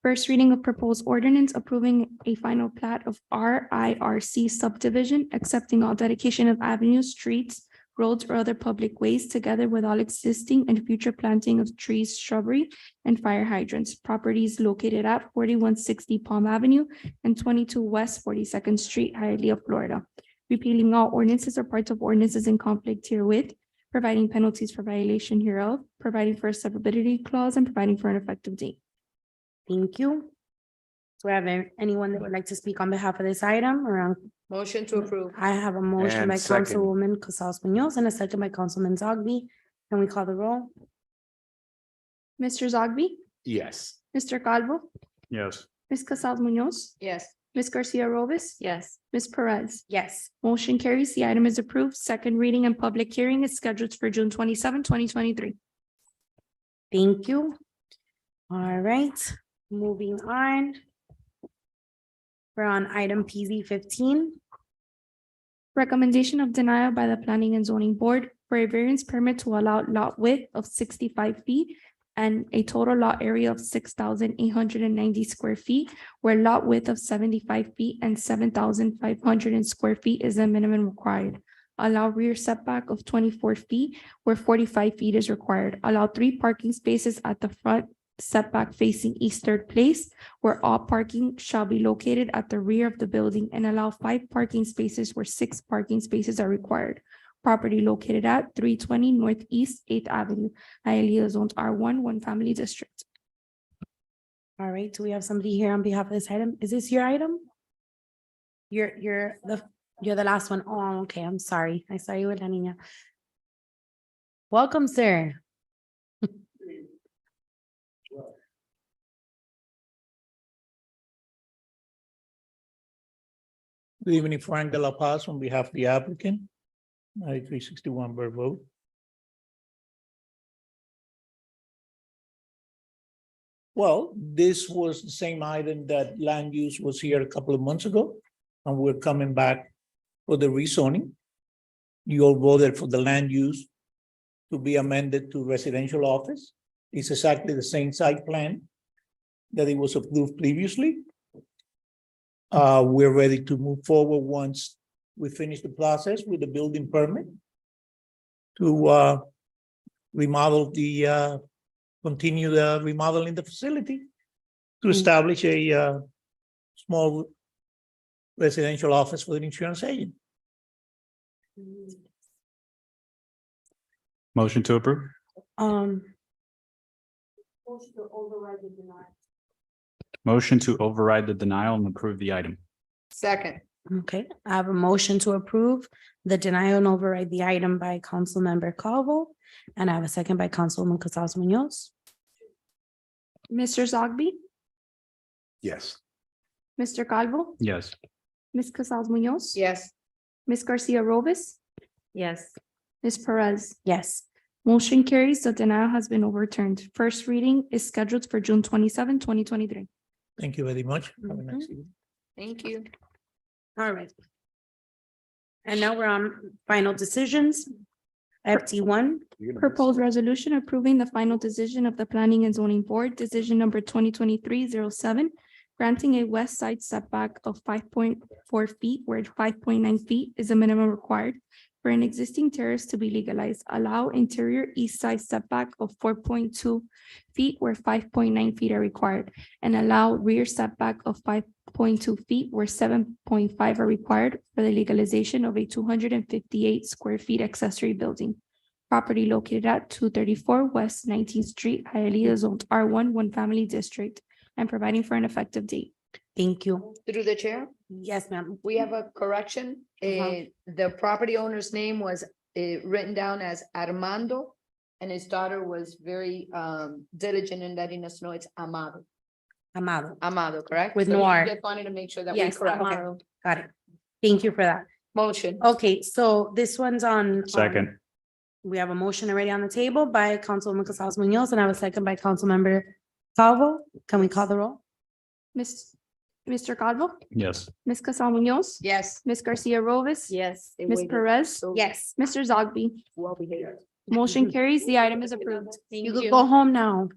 First reading of proposed ordinance approving a final plat of RIRC subdivision, accepting all dedication of avenues, streets, roads, or other public ways, together with all existing and future planting of trees, shrubbery, and fire hydrants. Properties located at 4160 Palm Avenue and 22 West 42nd Street, Hialeah, Florida. repealing all ordinances or parts of ordinances in conflict herewith, providing penalties for violation hereof, providing for a severability clause, and providing for an effective date. Thank you. Do I have anyone that would like to speak on behalf of this item or on? Motion to approve. I have a motion And by second. Councilwoman Casals Munoz and a second by Councilman Zogby. Can we call the roll? Mr. Zogby, Yes. Mr. Calvo, Yes. Ms. Casals Munoz, Yes. Ms. Garcia Robes, Yes. Ms. Perez. Yes. Motion carries. The item is approved. Second reading and public hearing is scheduled for June 27, 2023. Thank you. All right, moving on. We're on item PZ 15. Recommendation of denial by the Planning and Zoning Board for a variance permit to allow lot width of 65 feet and a total lot area of 6,890 square feet, where lot width of 75 feet and 7,500 square feet is the minimum required. Allow rear setback of 24 feet where 45 feet is required. Allow 3 parking spaces at the front setback facing east third place, where all parking shall be located at the rear of the building, and allow 5 parking spaces where 6 parking spaces are required. Property located at 320 Northeast 8th Avenue, Hialeah, zoned R1, one family district. All right, do we have somebody here on behalf of this item? Is this your item? You're the last one. Oh, okay, I'm sorry. I saw you with La Niña. Welcome, sir. Good evening, Frank De La Paz, on behalf of the applicant, 9361 Bird Road. Well, this was the same item that land use was here a couple of months ago, and we're coming back for the rezoning. You all voted for the land use to be amended to residential office. It's exactly the same site plan that it was approved previously. We're ready to move forward once we finish the process with the building permit to remodel continue the remodeling the facility to establish a small residential office for the insurance agent. Motion to approve? Motion to override the denial and approve the item. Second. Okay, I have a motion to approve the denial and override the item by Councilmember Calvo, and I have a second by Councilwoman Casals Munoz. Mr. Zogby, Yes. Mr. Calvo, Yes. Ms. Casals Munoz. Yes. Ms. Garcia Robes, Yes. Ms. Perez. Yes. Motion carries. The denial has been overturned. First reading is scheduled for June 27, 2023. Thank you very much. Have a nice evening. Thank you. All right. And now we're on final decisions. FT 1. Proposed resolution approving the final decision of the Planning and Zoning Board, decision number 2023-07, granting a west side setback of 5.4 feet where 5.9 feet is the minimum required for an existing terrace to be legalized. Allow interior east side setback of 4.2 feet where 5.9 feet are required, and allow rear setback of 5.2 feet where 7.5 are required for the legalization of a 258 square feet accessory building. Property located at 234 West 19th Street, Hialeah, zoned R1, one family district, and providing for an effective date. Thank you. Through the chair, Yes, ma'am. we have a correction. The property owner's name was written down as Armando, and his daughter was very diligent in letting us know it's Amado. Amado, correct? With So we noir. Just wanted to make sure that we Yes, correct. Amado. Got it. Thank you for that. Motion. Okay, so this one's on. Second. We have a motion already on the table by Councilwoman Casals Munoz, and I have a second by Councilmember Calvo. Can we call the roll? Mr. Calvo, Yes. Ms. Casal Munoz. Yes. Ms. Garcia Robes. Yes. Ms. Perez. Yes. Mr. Zogby. Well behaved. Motion carries. The item is approved. You could go home now.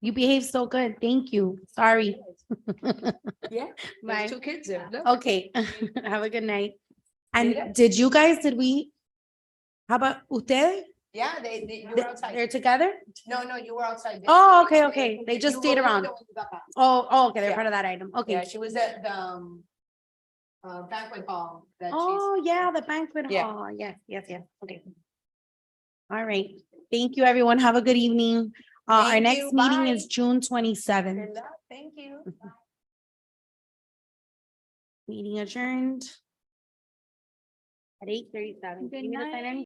You behave so good. Thank you. Sorry. Yeah. Bye. There's 2 kids there. Look. Okay, have a good night. And did you guys, how about ustedes? Yeah, you were outside. They're together? No, you were outside. Oh, okay. They just You stayed were around. the one who got back. Oh, okay, they're Yeah. part of that item. Yeah, Okay. she was at the banquet hall that she's. Oh, yeah, the banquet Yeah. hall. Yes, okay. All right, thank you, everyone. Have a good evening. Our Thank next you. meeting Bye. is June 27th. Thank you. Meeting adjourned. At 8:37. Good Give me the sign night. in.